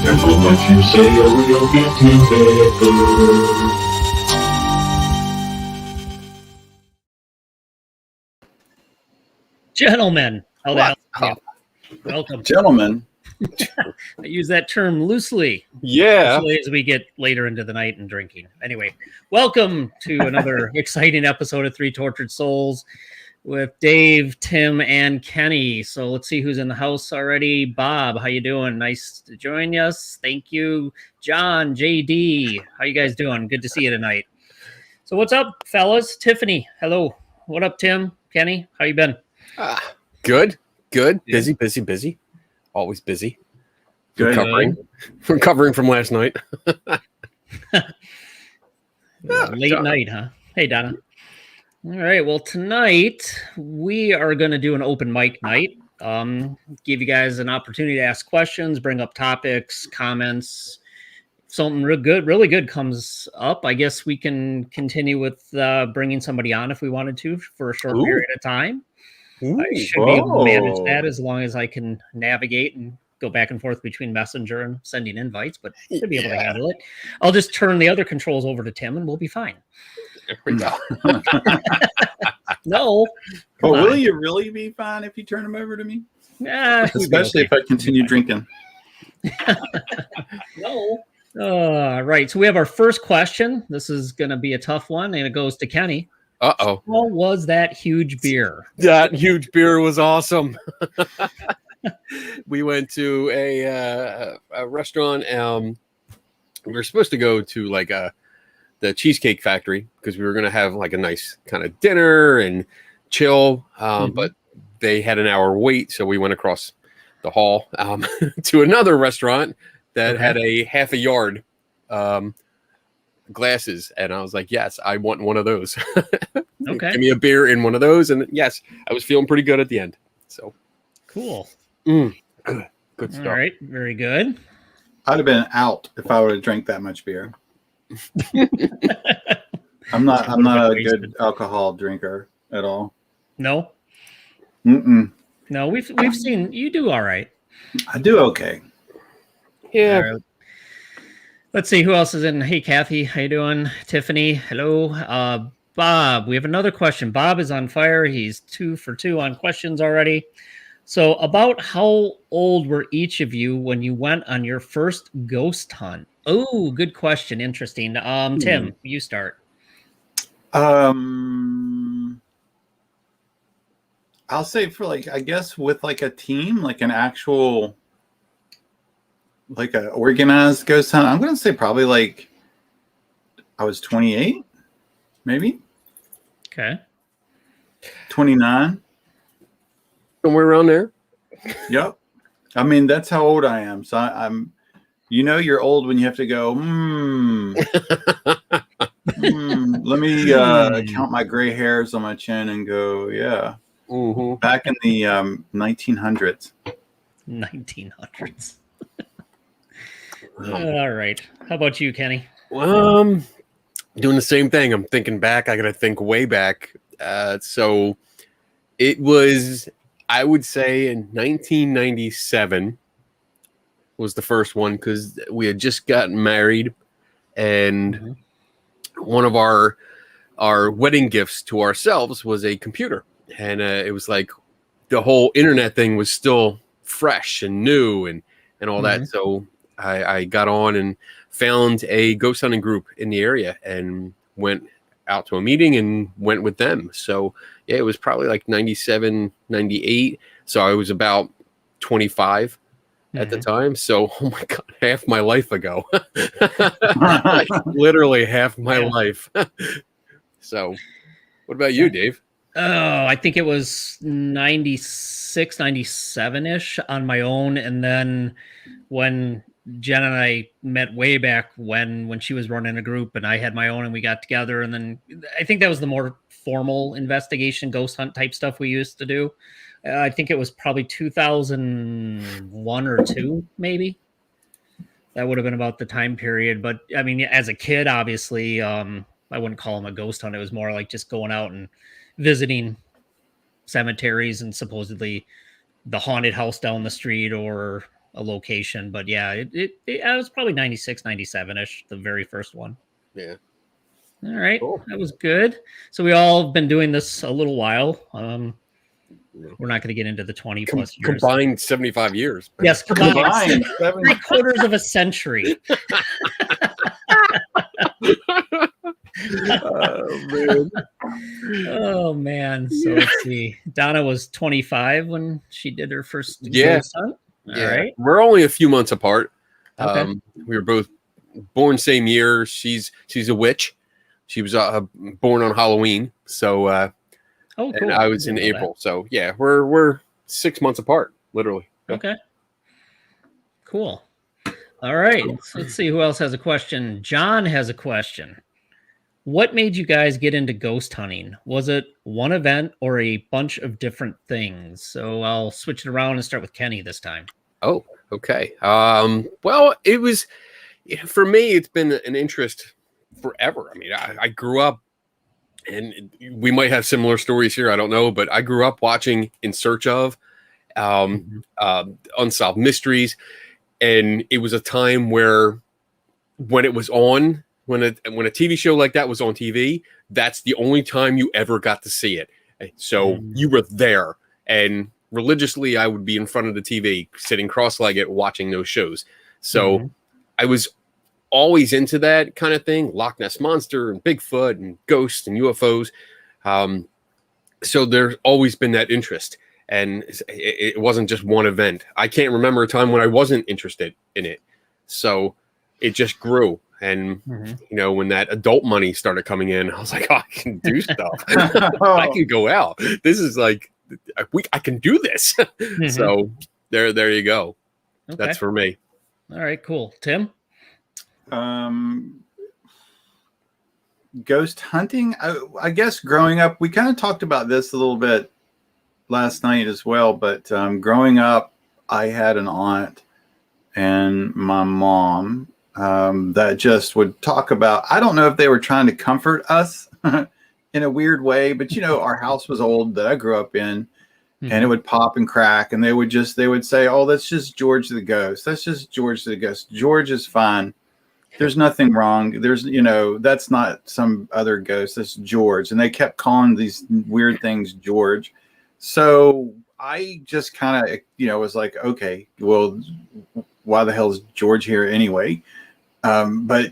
Careful what you say or you'll get to bed. Gentlemen, welcome. Gentlemen. I use that term loosely. Yeah. Especially as we get later into the night and drinking. Anyway, welcome to another exciting episode of Three Tortured Souls with Dave, Tim, and Kenny. So let's see who's in the house already. Bob, how you doing? Nice to join us. Thank you. John, JD, how you guys doing? Good to see you tonight. So what's up, fellas? Tiffany, hello. What up, Tim? Kenny, how you been? Good. Busy. Always busy. Good. Recovering from last night. Late night, huh? Hey, Donna. All right. Well, tonight we are going to do an open mic night. Give you guys an opportunity to ask questions, bring up topics, comments. If something really good comes up, I guess we can continue with bringing somebody on if we wanted to for a short period of time. I should be able to manage that as long as I can navigate and go back and forth between Messenger and sending invites, but I should be able to handle it. I'll just turn the other controls over to Tim and we'll be fine. There we go. No. But will you really be fine if you turn them over to me? Yeah. Especially if I continue drinking. No. Right. So we have our first question. This is going to be a tough one, and it goes to Kenny. Uh-oh. What was that huge beer? That huge beer was awesome. We went to a restaurant. We were supposed to go to like the Cheesecake Factory because we were going to have like a nice kind of dinner and chill. But they had an hour wait, so we went across the hall to another restaurant that had a half a yard glasses, and I was like, yes, I want one of those. Okay. Give me a beer in one of those, and yes, I was feeling pretty good at the end. So cool. Good stuff. All right, very good. I'd have been out if I would have drank that much beer. I'm not a good alcohol drinker at all. No. No, we've seen you do all right. I do okay. Yeah. Right. Let's see who else is in. Hey, Kathy, how you doing? Tiffany, hello. Bob, we have another question. Bob is on fire. He's 2 for 2 on questions already. So about how old were each of you when you went on your first ghost hunt? Oh, good question. Interesting. Tim, you start. I'll say for I guess with a team, like an actual, like a organized ghost hunt, I'm going to say probably I was 28, maybe. Okay. 29. Somewhere around there. Yep. I mean, that's how old I am. So I'm, you're old when you have to go, let me count my gray hairs on my chin and go, yeah. Mm-hmm. Back in the 1900s. 1900s. All right. How about you, Kenny? Doing the same thing. I'm thinking back. I got to think way back. So it was, I would say, in 1997 was the first one because we had just gotten married, and one of our wedding gifts to ourselves was a computer, and it was like the whole internet thing was still fresh and new and all that. So I got on and found a ghost hunting group in the area and went out to a meeting and went with them. So yeah, it was probably like 97, 98. So I was about 25 at the Mhm. time. So, oh my God, half my life ago. Like, literally half my Yeah. life. So, what about you, Dave? Oh, I think it was 96, 97-ish on my own. And then when Jen and I met way back when she was running a group and I had my own and we got together. And then I think that was the more formal investigation, ghost hunt type stuff we used to do. I think it was probably 2001 or two, maybe. That would have been about the time period. But I mean, as a kid, obviously, I wouldn't call them a ghost hunt. It was more like just going out and visiting cemeteries and supposedly the haunted house down the street or a location. But yeah, it was probably 96, 97 ish, the very first one. Yeah. All right. Cool. That was good. So we all been doing this a little while. We're not going to get into the 20 plus years. Combined 75 years. Man. Yes, combined. Combined, 3/4 of a century. Oh, man. Oh man. So let's see. Donna was 25 when she did her first Yeah. ghost hunt. All right. We're only a few months apart. Okay. We were both born same year. She's a witch. She was born on Halloween. So Oh, cool. and I was in April. So yeah, we're 6 months apart, literally. Okay. Cool. All right. So let's see who else has a question. John has a question. What made you guys get into ghost hunting? Was it one event or a bunch of different things? So I'll switch it around and start with Kenny this time. Oh, okay. Well, it was for me. It's been an interest forever. I mean, I grew up, and we might have similar stories here. I don't know, but I grew up watching In Search of, Unsolved Mysteries, and it was a time where when it was on. When a TV show like that was on TV, that's the only time you ever got to see it. So you were there, and religiously, I would be in front of the TV, sitting cross-legged, watching those shows. So I was always into that kind of thing, Loch Ness Monster and Bigfoot and ghosts and UFOs. So there's always been that interest, and it wasn't just one event. I can't remember a time when I wasn't interested in it. So it just grew. And, you know, when that adult money started coming in, I was like, oh, I can do stuff. I can go out. This is like, I can do this. So there you go. Okay. That's for me. All right, cool. Tim? Ghost hunting? I guess growing up, we kind of talked about this a little bit last night as well. But growing up, I had an aunt and my mom that just would talk about, I don't know if they were trying to comfort us in a weird way, but you know, our house was old that I grew up in, and it would pop and crack, and they would say, oh, that's just George the ghost. That's just George the ghost. George is fine. There's nothing wrong. There's, you know, that's not some other ghost. That's George. And they kept calling these weird things George. So I just kind of, you know, was like, okay, well, why the hell is George here anyway? But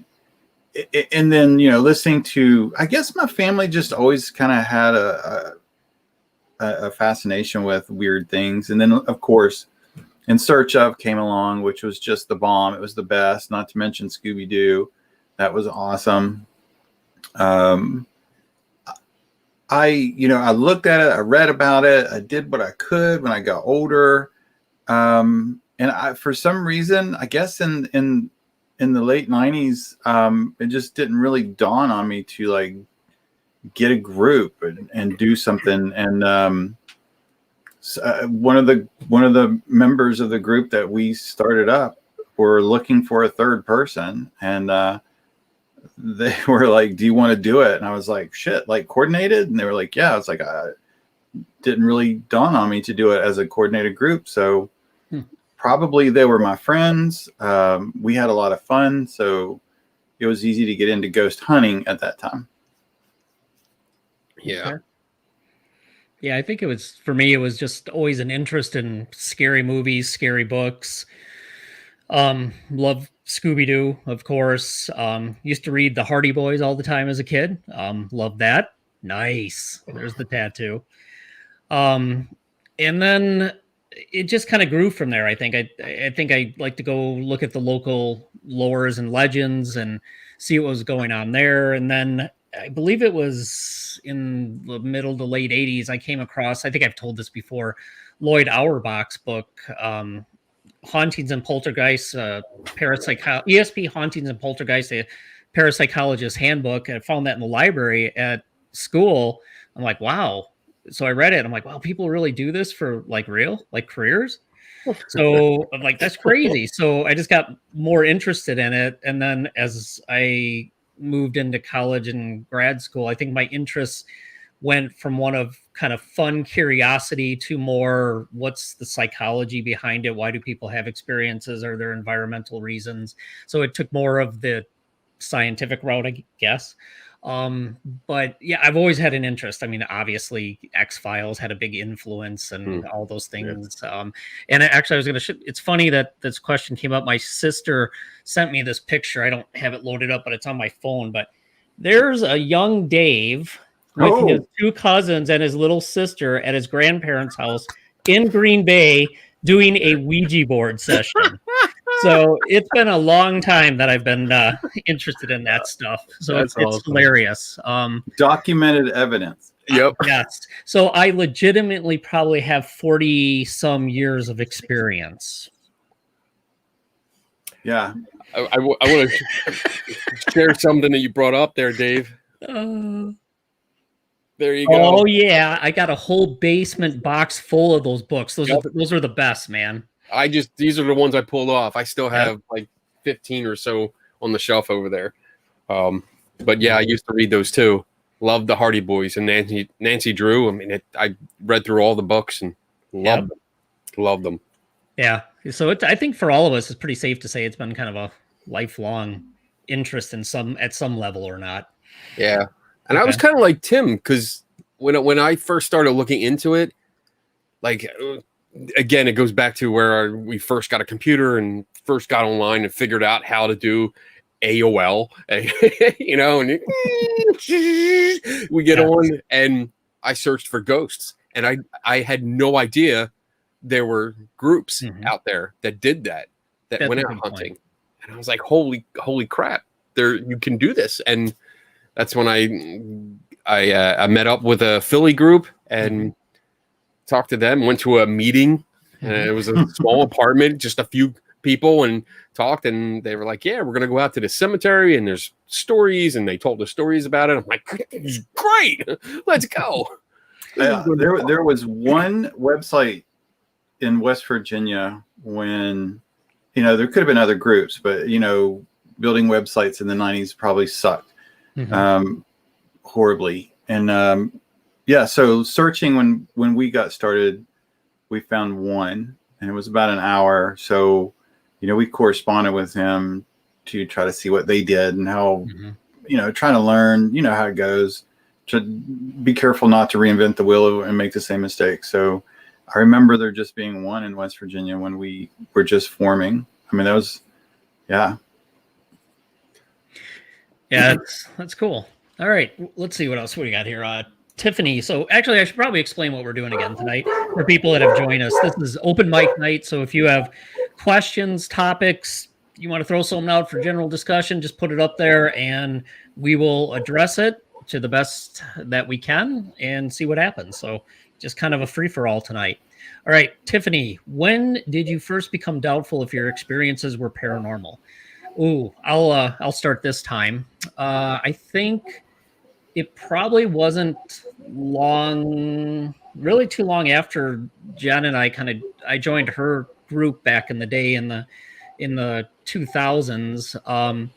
and then, you know, listening to, I guess my family just always kind of had a fascination with weird things. And then, of course, In Search Of came along, which was just the bomb. It was the best, not to mention Scooby-Doo. That was awesome. I looked at it, I read about it, I did what I could when I got older. And for some reason, I guess in the late 90s, it just didn't really dawn on me to like get a group and do something. And one of the members of the group that we started up were looking for a third person, and they were like, do you want to do it? And I was like, shit, like coordinated? And they were like, yeah. I was like, didn't really dawn on me to do it as a coordinated group. So probably they were my friends. We had a lot of fun, so it was easy to get into ghost hunting at that time. Yeah. Okay. Yeah, I think it was, for me, it was just always an interest in scary movies, scary books. Love Scooby-Doo, of course. Used to read the Hardy Boys all the time as a kid. Love that. Nice. There's the tattoo. And then it just kind of grew from there. I think I like to go look at the local lores and legends and see what was going on there. And then I believe it was in the middle to late 80s, I came across, I think I've told this before, Lloyd Auerbach's book, Hauntings and Poltergeists, ESP Hauntings and Poltergeists, a Parapsychologist's Handbook. I found that in the library at school. I'm like, wow. So I read it. I'm like, wow, people really do this for like real, like careers. So I'm like, that's crazy. So I just got more interested in it. And then as I moved into college and grad school, I think my interests went from one of kind of fun curiosity to more what's the psychology behind it? Why do people have experiences? Are there environmental reasons? So it took more of the scientific route, I guess. But yeah, I've always had an interest. I mean, obviously X-Files had a big influence and all those things. Yeah. And actually I was going to, it's funny that this question came up. My sister sent me this picture. I don't have it loaded up, but it's on my phone, but there's a young Dave with his two cousins and his little sister at his grandparents' house in Green Bay doing a Ouija board session. So it's been a long time that I've been interested in that stuff. So it's awesome. Hilarious. Documented evidence. Yep. Yes. So I legitimately probably have 40 some years of experience. Yeah. I want to share something that you brought up there, Dave. There you go. Oh yeah, I got a whole basement box full of those books. Those are the best, man. These are the ones I pulled off. I still have like 15 or so on the shelf over there. But yeah, I used to read those too. Loved the Hardy Boys and Nancy Drew. I mean, I read through all the books and loved them. Yeah. So I think for all of us, it's pretty safe to say it's been kind of a lifelong interest in at some level or not. Yeah. And I was kind of like Tim, because when I first started looking into it, like, again, it goes back to where we first got a computer and first got online and figured out how to do AOL, you know, and we get on and I searched for ghosts and I had no idea there were groups out there that did that went out hunting. And I was like, holy crap, you can do this. And that's when I met up with a Philly group and talked to them, went to a meeting. And it was a small apartment, just a few people, and talked. And they were like, yeah, we're going to go out to the cemetery and there's stories. And they told us stories about it. I'm like, great, let's go. There was one website in West Virginia when, there could have been other groups, but, building websites in the 90s probably sucked. Horribly. And so searching when we got started, we found one and it was about an hour. So, we corresponded with him to try to see what they did and how, trying to learn, how it goes, to be careful not to reinvent the wheel and make the same mistake. So I remember there just being one in West Virginia when we were just forming. I mean, that was, Yeah, that's cool. All right, let's see what else we got here. Tiffany. So actually, I should probably explain what we're doing again tonight for people that have joined us. This is Open Mic Night. So if you have questions, topics, you want to throw something out for general discussion, just put it up there and we will address it to the best that we can and see what happens. So just kind of a free-for-all tonight. All right, Tiffany, when did you first become doubtful if your experiences were paranormal? Ooh, I'll start this time. I think it probably wasn't really too long after Jen and I joined her group back in the day in the 2000s,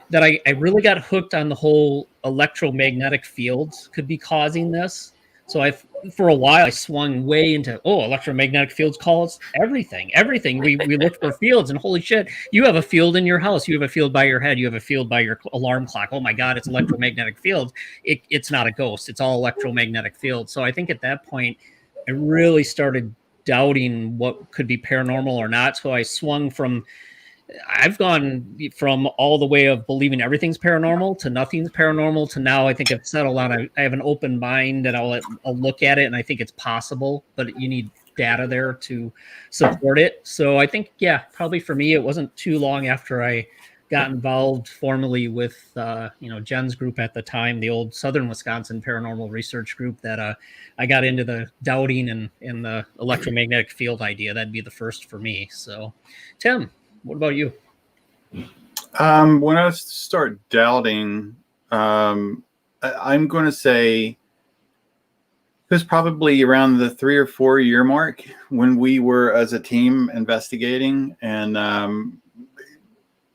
that I really got hooked on the whole electromagnetic fields could be causing this. So for a while I swung way into, electromagnetic fields cause everything. We looked for fields and holy shit, you have a field in your house. You have a field by your head. You have a field by your alarm clock. Oh my God, it's electromagnetic fields. It's not a ghost. It's all electromagnetic fields. So I think at that point I really started doubting what could be paranormal or not. So I've gone from all the way of believing everything's paranormal to nothing's paranormal to now I think I've settled on I have an open mind and I'll look at it and I think it's possible, but you need data there to support it. So I think, yeah, probably for me, it wasn't too long after I got involved formally with, Jen's group at the time, the old Southern Wisconsin Paranormal Research Group, that I got into the doubting and the electromagnetic field idea. That'd be the first for me. So, Tim, what about you? When I start doubting, I'm going to say it was probably around the 3 or 4 year mark when we were as a team investigating, and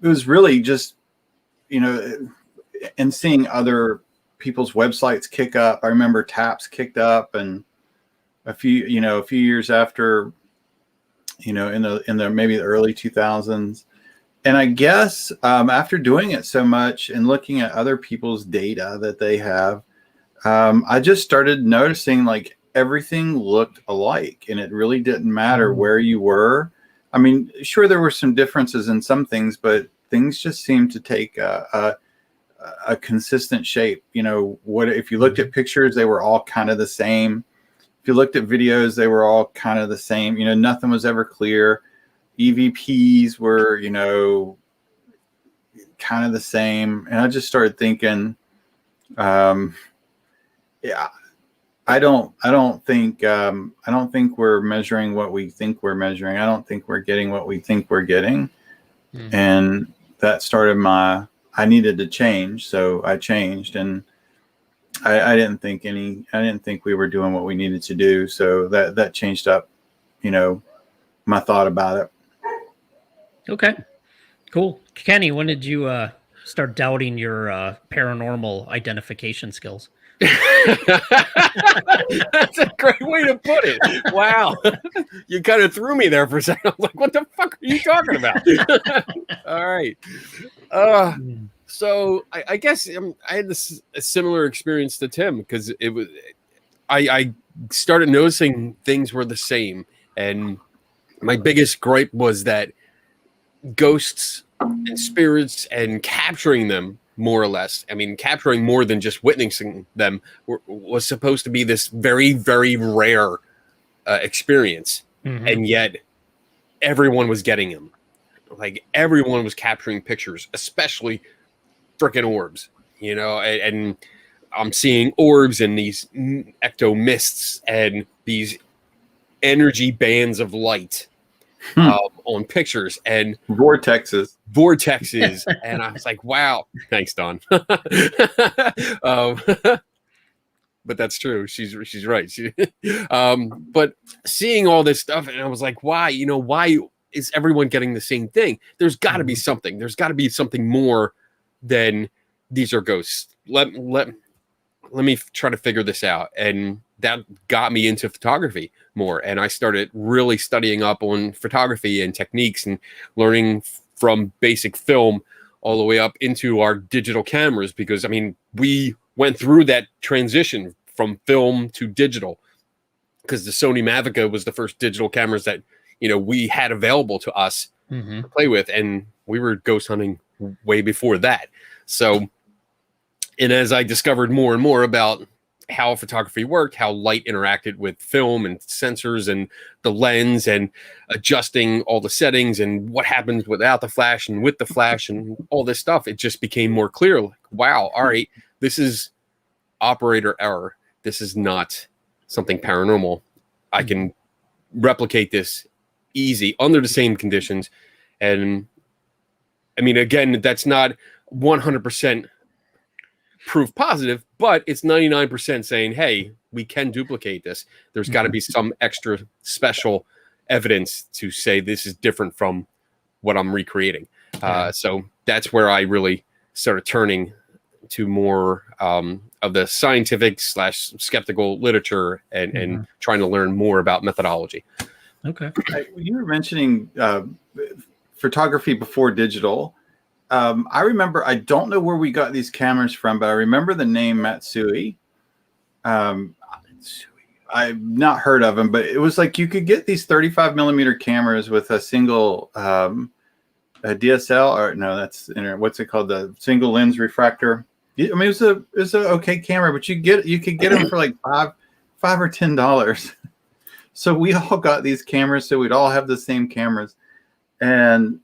it was really just, and seeing other people's websites kick up. I remember TAPS kicked up, and a few years after, in the maybe the early 2000s. And I guess after doing it so much and looking at other people's data that they have, I just started noticing like everything looked alike, and it really didn't matter where you were. I mean, sure, there were some differences in some things, but things just seemed to take a consistent shape. If you looked at pictures, they were all kind of the same. If you looked at videos, they were all kind of the same. Nothing was ever clear. EVPs were, kind of the same. And I just started thinking, yeah, I don't think we're measuring what we think we're measuring. I don't think we're getting what we think we're getting. Mm-hmm. And that started I needed to change. So I changed, and I didn't think we were doing what we needed to do. So that changed up, my thought about it. Okay, cool. Kenny, when did you start doubting your paranormal identification skills? That's a great way to put it. Wow. You kind of threw me there for a second. I was like, what the fuck are you talking about? All right. So I guess I had a similar experience to Tim, because I started noticing things were the same. And my biggest gripe was that ghosts and spirits and capturing them, more or less, I mean, capturing more than just witnessing them, was supposed to be this very, very rare experience. Mm-hmm. And yet everyone was getting them. Like, everyone was capturing pictures, especially freaking orbs, and I'm seeing orbs and these ecto mists and these energy bands of light on pictures and vortexes. And I was like, wow. Thanks, Don. But that's true. She's right. But seeing all this stuff, and I was like, why is everyone getting the same thing? There's got to be something. There's got to be something more than these are ghosts. Let me try to figure this out. And that got me into photography more. And I started really studying up on photography and techniques and learning from basic film all the way up into our digital cameras, because, I mean, we went through that transition from film to digital, because the Sony Mavica was the first digital cameras that, we had available to us to play with. And we were ghost hunting way before that. So, and as I discovered more and more about how photography worked, how light interacted with film and sensors and the lens, and adjusting all the settings and what happens without the flash and with the flash and all this stuff, it just became more clear. Like, wow, all right, this is operator error. This is not something paranormal. I can replicate this easy under the same conditions. And I mean, again, that's not 100% proof positive, but it's 99% saying, hey, we can duplicate this. There's got to be some extra special evidence to say this is different from what I'm recreating. So that's where I really started turning to more of the scientific / skeptical literature and trying to learn more about methodology. Okay. You were mentioning photography before digital. I remember, I don't know where we got these cameras from, but I remember the name Matsui. I've not heard of them, but it was like you could get these 35 millimeter cameras with a single a DSL, or no, what's it called? The single lens refractor. I mean, it was a okay camera, but you could get them for like $5 or $10. So we all got these cameras, so we'd all have the same cameras, and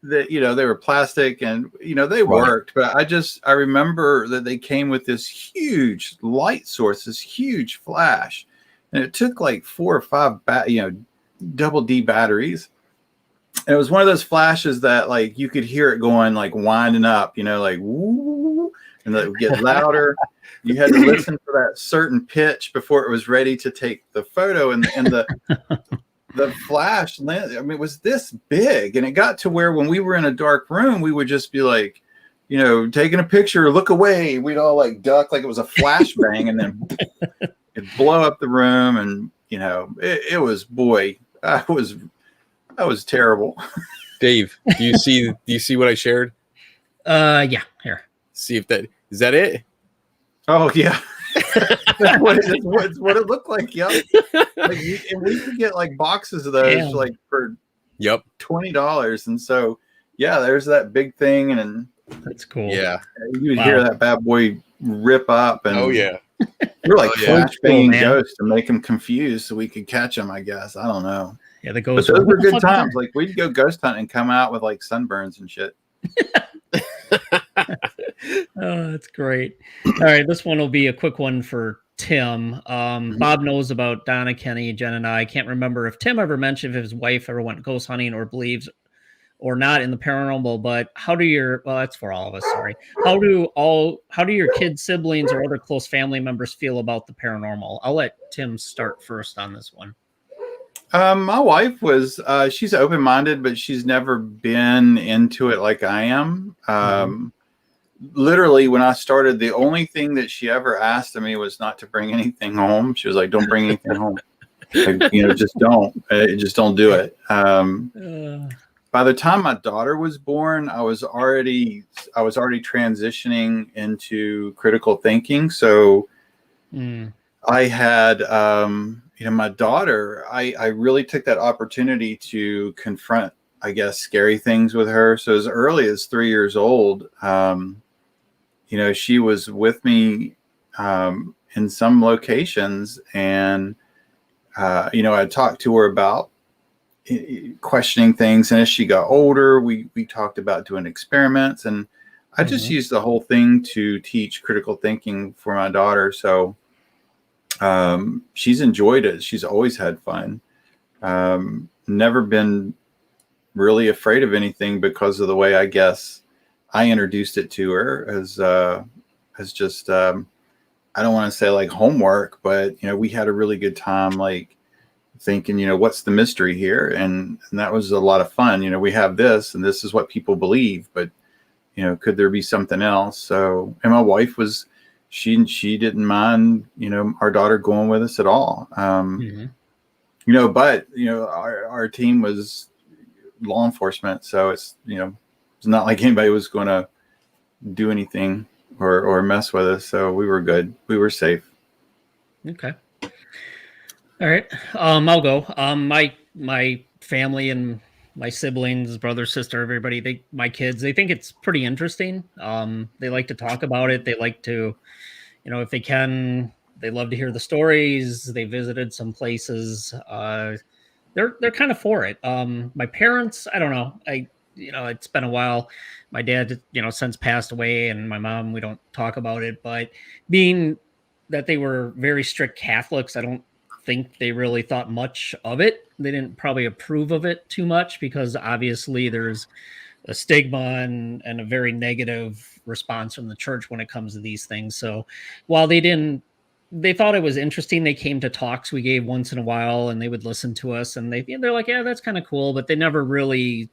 they were plastic, and they worked. But I remember that they came with this huge light source, this huge flash, and it took like 4 or 5 double D batteries. And it was one of those flashes that like you could hear it going, like winding up, like woo, and it would get louder. You had to listen for that certain pitch before it was ready to take the photo, and the flash lens, I mean, it was this big, and it got to where when we were in a dark room, we would just be like, taking a picture, look away. We'd all like duck like it was a flashbang, and then it'd blow up the room. And, it was, boy, I was terrible. Dave, do you see what I shared? Yeah, here. See if is that it? Oh, yeah. That's what it looked like. Yep. And we could get like boxes of those like for $20. And so, yeah, there's that big thing. And that's cool. Yeah. You would hear that bad boy rip up. And yeah. We're like flashbanging ghosts to make them confused so we could catch them, I guess. I don't know. Yeah, the ghosts. But those were good times. Like we'd go ghost hunting and come out with like sunburns and shit. Oh, that's great. All right, this one will be a quick one for Tim. Bob knows about Donna, Kenny, Jen, and I can't remember if Tim ever mentioned if his wife ever went ghost hunting or believes or not in the paranormal, but that's for all of us, sorry. How do your kids, siblings, or other close family members feel about the paranormal? I'll let Tim start first on this one. My wife was, she's open-minded, but she's never been into it like I am. Literally, when I started, the only thing that she ever asked of me was not to bring anything home. She was like, don't bring anything home. Like, just don't do it. By the time my daughter was born, I was already transitioning into critical thinking. So I had, my daughter, I really took that opportunity to confront, I guess, scary things with her. So as early as 3 years old, she was with me in some locations, and I talked to her about questioning things. And as she got older, we talked about doing experiments, and I just used the whole thing to teach critical thinking for my daughter. So she's enjoyed it. She's always had fun. Never been really afraid of anything because of the way, I guess, I introduced it to her as just, I don't want to say like homework, but, we had a really good time, like thinking, what's the mystery here? And that was a lot of fun. We have this, and this is what people believe, but, could there be something else? So, and my wife was, she didn't mind, our daughter going with us at all. But, our team was law enforcement. So it's not like anybody was going to do anything or mess with us. So we were good. We were safe. Okay. All right. I'll go. My family and my siblings, brother, sister, everybody, my kids, they think it's pretty interesting. They like to talk about it. They like to, if they can, they love to hear the stories. They visited some places. They're kind of for it. My parents, I don't know. It's been a while. My dad, since passed away, and my mom, we don't talk about it, but being that they were very strict Catholics, I don't think they really thought much of it. They didn't probably approve of it too much because obviously there's a stigma and a very negative response from the church when it comes to these things. So while they thought it was interesting, they came to talks we gave once in a while, and they would listen to us, and they're like, yeah, that's kind of cool, but they never really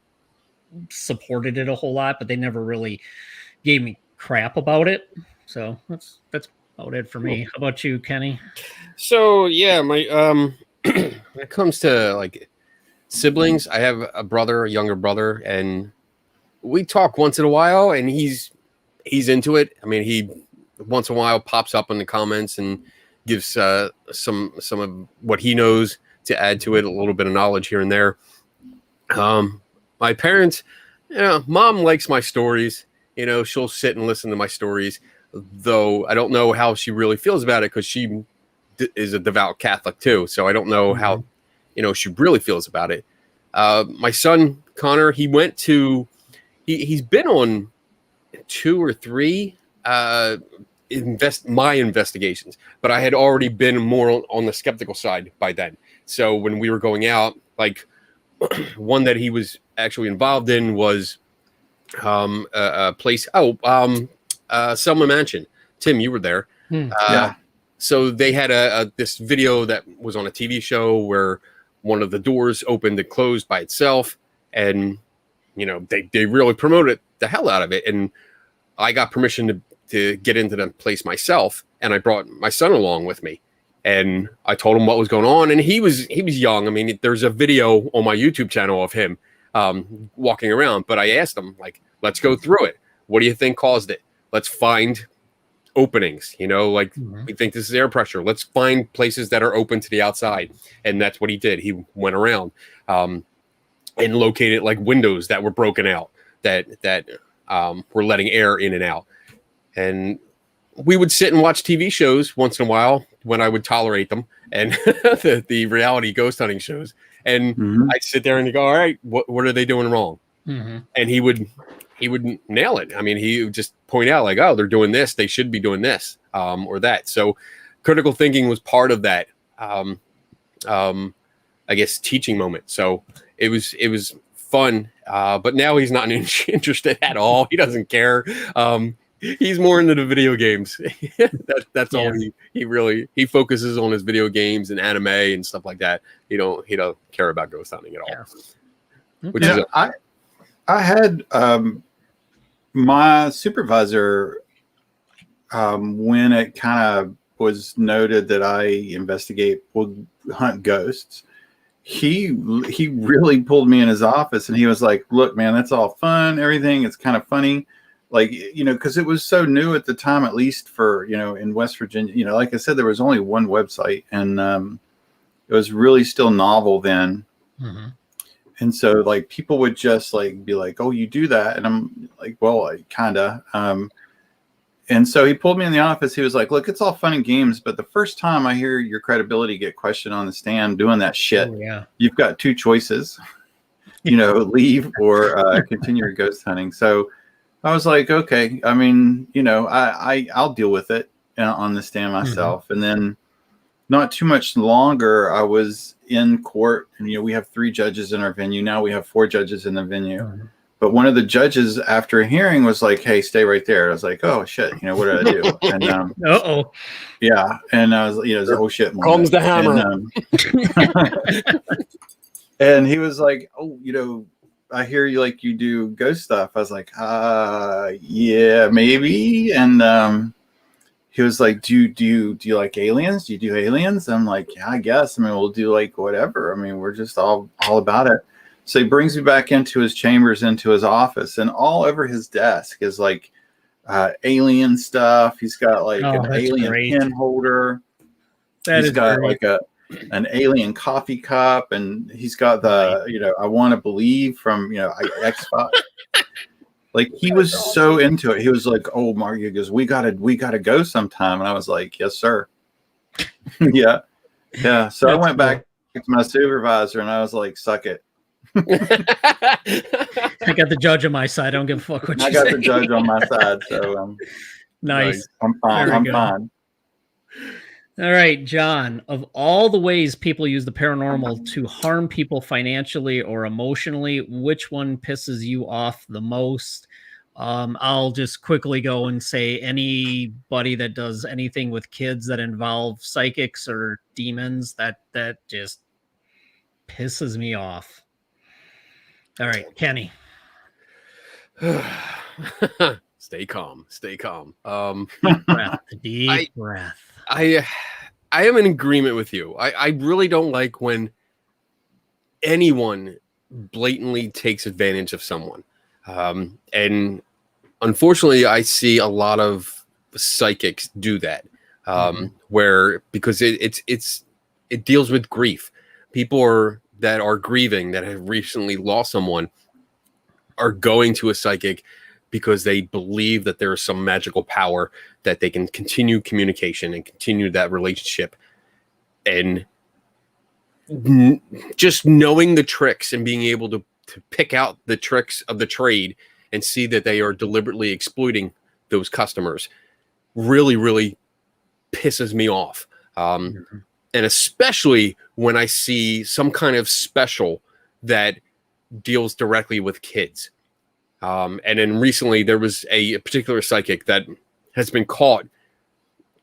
supported it a whole lot, but they never really gave me crap about it. So that's about it for me. How about you, Kenny? So yeah, my when it comes to like siblings, I have a younger brother, and we talk once in a while, and he's into it. I mean, he once in a while pops up in the comments and gives some of what he knows to add to it, a little bit of knowledge here and there. My parents, mom likes my stories. She'll sit and listen to my stories, though I don't know how she really feels about it because she is a devout Catholic too, so I don't know how she really feels about it. My son Connor, he's been on 2 or 3 my investigations, but I had already been more on the skeptical side by then. So when we were going out, like one that he was actually involved in was a place. Selma Mansion. Tim, you were there. Yeah. So they had this video that was on a TV show where one of the doors opened and closed by itself, and they really promoted the hell out of it. And I got permission to get into the place myself, and I brought my son along with me, and I told him what was going on. And he was young. I mean, there's a video on my YouTube channel of him walking around, but I asked him, like, let's go through it. What do you think caused it? Let's find openings, we think this is air pressure. Let's find places that are open to the outside. And that's what he did. He went around and located like windows that were broken out that were letting air in and out. And we would sit and watch TV shows once in a while when I would tolerate them, and the reality ghost hunting shows. And I'd sit there and go, all right, what are they doing wrong? And he would nail it. I mean, he would just point out like, oh, they're doing this. They should be doing this or that. So critical thinking was part of that, I guess, teaching moment. So it was fun. But now he's not interested at all. He doesn't care. He's more into the video games. That's all he focuses on his video games and anime and stuff like that. He don't care about ghost hunting at all. Yeah. Which is I had my supervisor when it kind of was noted that I would hunt ghosts. He really pulled me in his office and he was like, "Look, man, that's all fun, everything. It's kind of funny." Like, because it was so new at the time, at least for, in West Virginia, like I said, there was only one website, and it was really still novel then. And so like people would just like be like, "Oh, you do that?" And I'm like, "Well, I kind of." And so he pulled me in the office. He was like, "Look, it's all fun and games, but the first time I hear your credibility get questioned on the stand doing that shit, you've got 2 choices, leave or continue your ghost hunting." So I was like, okay, I mean, I'll deal with it on the stand myself. And then not too much longer, I was in court, and, we have 3 judges in our venue. Now we have 4 judges in the venue. But one of the judges after a hearing was like, "Hey, stay right there." I was like, "Oh shit, what did I do?" And yeah. And I was, it was oh shit moment. Comes the hammer. And he was like, "Oh, I hear you do ghost stuff." I was like, yeah, maybe. And he was like, do you like aliens? Do you do aliens? I'm like, yeah, I guess. I mean, we'll do like whatever. I mean, we're just all about it. So he brings me back into his chambers, into his office, and all over his desk is like alien stuff. He's got like an alien pen holder. He's got like an alien coffee cup, and he's got the I Want to Believe from X-Files. Like, he was so into it. He was like, "Oh, Mark," he goes, we gotta go sometime." And I was like, "Yes, sir." yeah So I went back to my supervisor and I was like, "Suck it." I got the judge on my side. I don't give a fuck what you say. I got the judge on my side, so nice. I'm fine. I'm fine. All right, John, of all the ways people use the paranormal to harm people financially or emotionally, which one pisses you off the most? I'll just quickly go and say anybody that does anything with kids that involve psychics or demons, that just pisses me off. All right, Kenny. Stay calm. Deep breath. I am in agreement with you. I really don't like when anyone blatantly takes advantage of someone. And unfortunately, I see a lot of psychics do that, where because it deals with grief. People that are grieving, that have recently lost someone, are going to a psychic because they believe that there is some magical power that they can continue communication and continue that relationship. And just knowing the tricks and being able to pick out the tricks of the trade and see that they are deliberately exploiting those customers really, really pisses me off. And especially when I see some kind of special that deals directly with kids. And then recently there was a particular psychic that has been caught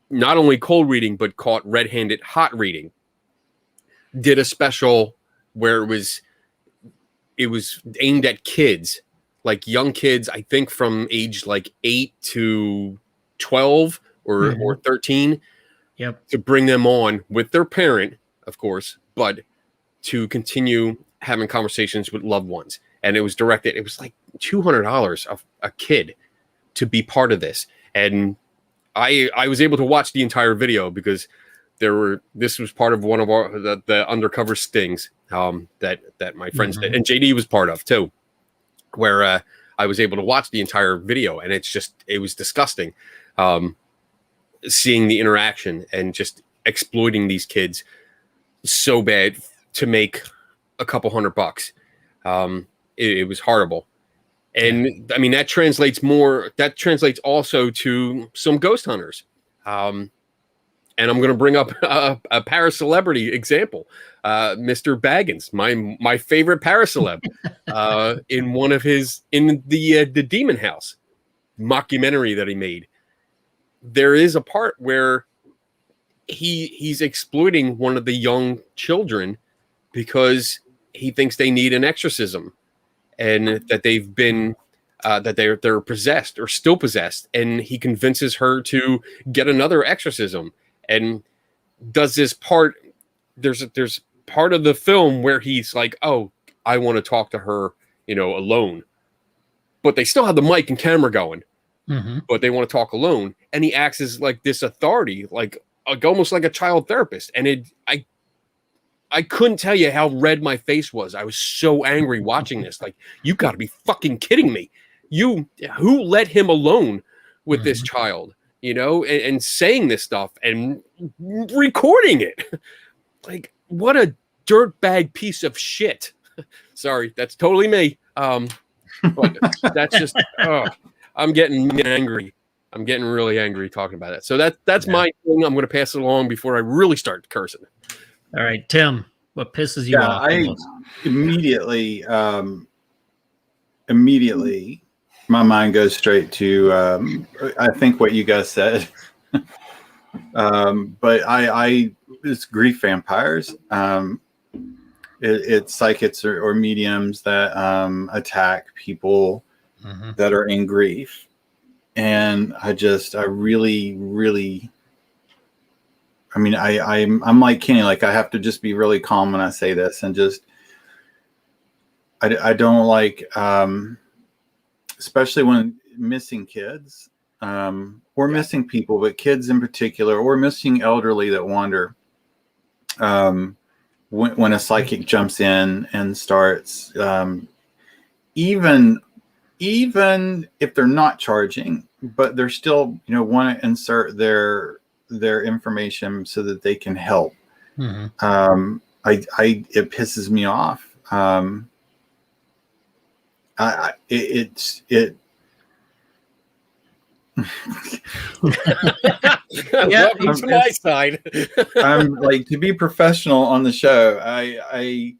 not only cold reading, but caught red-handed hot reading. Did a special where it was aimed at kids, like young kids, I think from age like 8 to 12 or 13. Yep. To bring them on with their parent, of course, but to continue having conversations with loved ones. And it was directed, it was like $200 a kid to be part of this. And I was able to watch the entire video because this was part of one of the undercover stings that my friends did, and JD was part of too, where I was able to watch the entire video, and it was disgusting. Seeing the interaction and just exploiting these kids so bad to make a couple $100. It was horrible. And I mean, that translates also to some ghost hunters. And I'm going to bring up a para-celebrity example. Mr. Baggins, my favorite para-celeb, in the Demon House mockumentary that he made. There is a part where he's exploiting one of the young children because he thinks they need an exorcism and that they've been that they're possessed or still possessed, and he convinces her to get another exorcism and does this part. There's part of the film where he's like, oh, I want to talk to her, alone, but they still have the mic and camera going. But they want to talk alone, and he acts as like this authority, like almost like a child therapist. And I couldn't tell you how red my face was. I was so angry watching this. Like, you got to be fucking kidding me! Who let him alone with this child? And saying this stuff and recording it. Like, what a dirtbag piece of shit. Sorry, that's totally me. But that's just. I'm getting angry. I'm getting really angry talking about that. So that's my thing. I'm going to pass it along before I really start cursing. All right, Tim, what pisses you off? Immediately, my mind goes straight to I think what you guys said. But it's grief vampires. It's psychics or mediums that attack people that are in grief. And I really, really, I mean, I'm like Kenny, like I have to just be really calm when I say this, and just, I don't like, especially when missing kids, or missing people, but kids in particular, or missing elderly that wander, when a psychic jumps in and starts, even if they're not charging, but they're still, want to insert their information so that they can help. It pisses me off. Welcome to my side. I'm like, to be professional on the show, I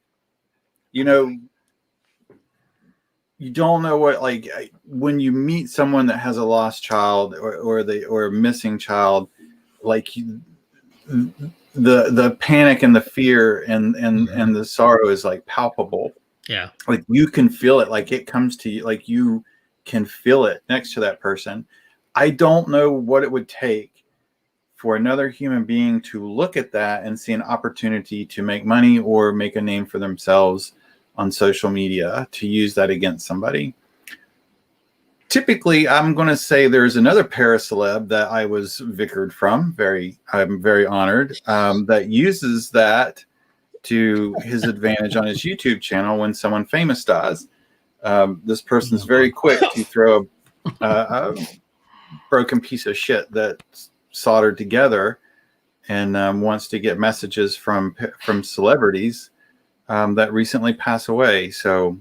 you don't know what, like, when you meet someone that has a lost child or a missing child, like the panic and the fear and the sorrow is like palpable. Yeah. Like you can feel it, like it comes to you, like you can feel it next to that person. I don't know what it would take for another human being to look at that and see an opportunity to make money or make a name for themselves on social media to use that against somebody. Typically, I'm going to say there's another para-celeb that I was vicared from. I'm very honored, that uses that to his advantage on his YouTube channel when someone famous dies. This person's very quick to throw a broken piece of shit that's soldered together and wants to get messages from celebrities that recently pass away. So,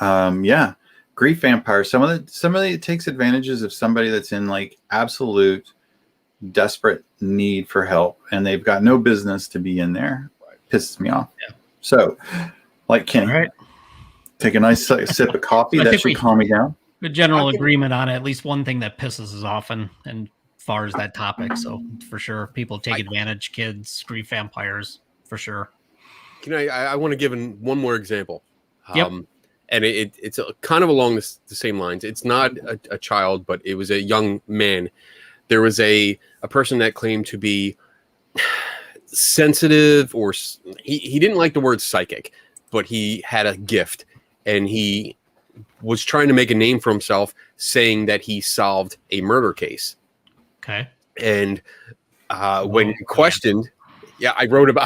yeah, grief vampire. Somebody that takes advantages of somebody that's in like absolute desperate need for help, and they've got no business to be in there. Pisses me off. Yeah. So, like Kenny, All right. take a nice sip of coffee. So I That think should calm me down. Good general agreement on at least one thing that pisses us off, and as far as that topic. So for sure, people take advantage, kids, grief vampires, for sure. Can I want to give one more example. Yep. And it's kind of along the same lines. It's not a child, but it was a young man. There was a person that claimed to be sensitive, or he didn't like the word psychic, but he had a gift, and he was trying to make a name for himself, saying that he solved a murder case. Okay. And when questioned, I wrote an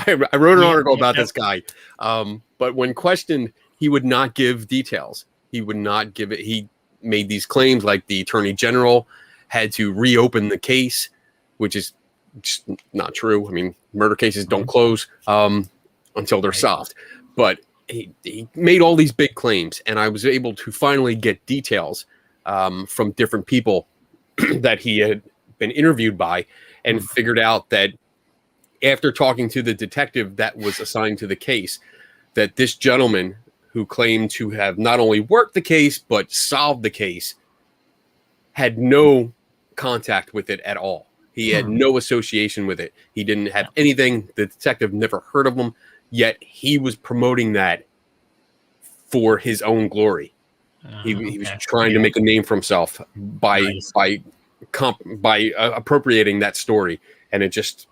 article about this guy. But when questioned, he would not give details. He would not give it. He made these claims like the attorney general had to reopen the case, which is just not true. I mean, murder cases don't close until they're solved. But he made all these big claims, and I was able to finally get details from different people that he had been interviewed by, and figured out that after talking to the detective that was assigned to the case, that this gentleman who claimed to have not only worked the case but solved the case had no contact with it at all. He had no association with it. He didn't have anything. The detective never heard of him, yet he was promoting that for his own glory. He was trying to make a name for himself by appropriating that story, and it just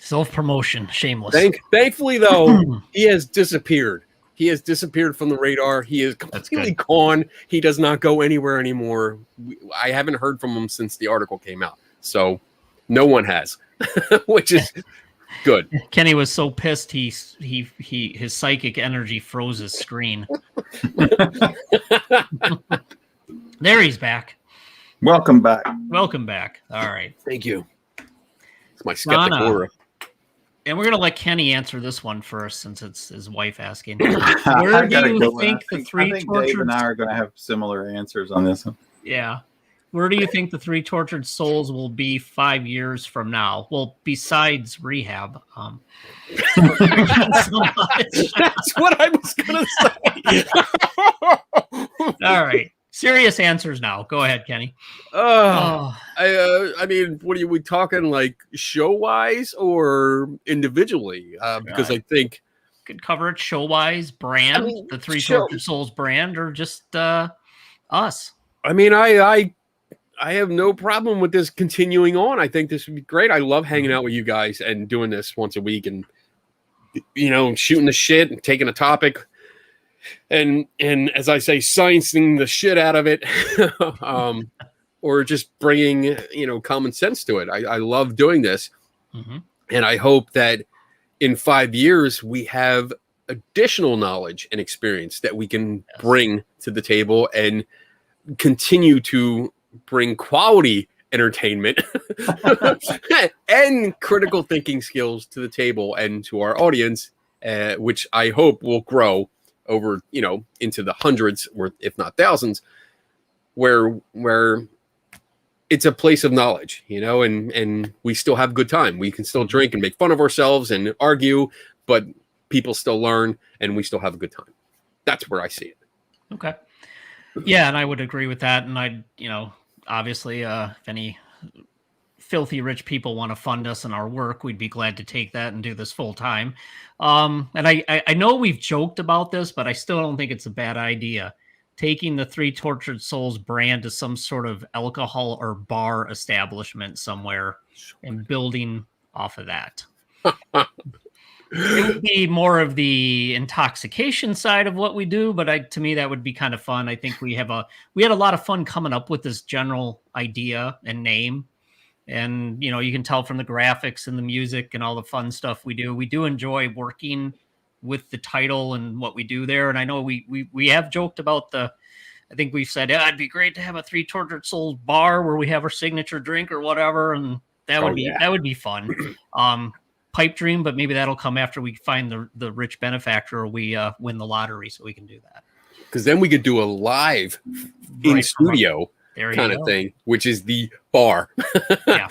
self-promotion, shameless. Thankfully, though, he has disappeared. He has disappeared from the radar. He is completely gone. He does not go anywhere anymore. I haven't heard from him since the article came out, so no one has, which is good. Kenny was so pissed his psychic energy froze his screen. There, he's back. Welcome back. Welcome back. All right. Thank you. It's my skeptic aura. And we're going to let Kenny answer this one first, since it's his wife asking. Where do you think the three tortured... Dave and I are going to have similar answers on this one. Yeah. Where do you think the three tortured souls will be 5 years from now? Well, besides rehab. That's what I was going to say. All right. Serious answers now. Go ahead, Kenny. I mean, what are we talking, like show-wise or individually? Because I think could cover it show-wise, brand, the Three Tortured Souls brand, or just us. I mean, I have no problem with this continuing on. I think this would be great. I love hanging out with you guys and doing this once a week, and shooting the shit and taking a topic. And as I say, sciencing the shit out of it, or just bringing common sense to it. I love doing this, and I hope that in 5 years we have additional knowledge and experience that we can bring to the table and continue to bring quality entertainment and critical thinking skills to the table and to our audience, which I hope will grow over, into the hundreds, or if not thousands, where it's a place of knowledge, and we still have a good time. We can still drink and make fun of ourselves and argue, but people still learn, and we still have a good time. That's where I see it. Okay. Yeah, and I would agree with that. And obviously, if any filthy rich people want to fund us in our work, we'd be glad to take that and do this full time. And I know we've joked about this, but I still don't think it's a bad idea. Taking the Three Tortured Souls brand to some sort of alcohol or bar establishment somewhere and building off of that. It would be more of the intoxication side of what we do, but to me that would be kind of fun. I think we had a lot of fun coming up with this general idea and name. And, you can tell from the graphics and the music and all the fun stuff we do. We do enjoy working with the title and what we do there. And I know we have joked about I think we've said, it'd be great to have a Three Tortured Souls bar where we have our signature drink or whatever. And That would yeah. that would be fun. Pipe dream, but maybe that'll come after we find the rich benefactor or we win the lottery, so we can do that. Because then we could do a live in Right, studio kind of go. thing, which is the bar. Yeah.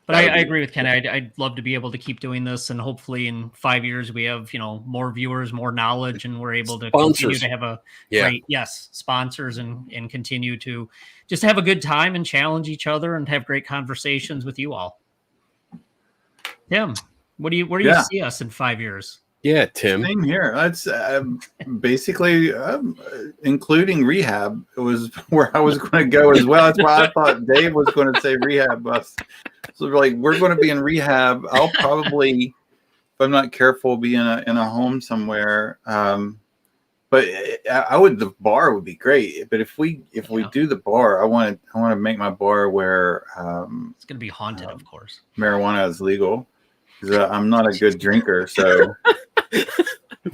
But I agree with Ken. I'd love to be able to keep doing this, and hopefully in 5 years we have more viewers, more knowledge, and we're able to continue to have a great sponsors and continue to just have a good time and challenge each other and have great conversations with you all. Tim, where do you see us in 5 years? Yeah, Tim. Same here. That's basically including rehab. It was where I was going to go as well. That's why I thought Dave was going to say rehab bus. So we're going to be in rehab. I'll probably, if I'm not careful, be in a home somewhere. But the bar would be great. But if we do the bar, I want to make my bar where it's going to be haunted, of course. Marijuana is legal. Because I'm not a good drinker, so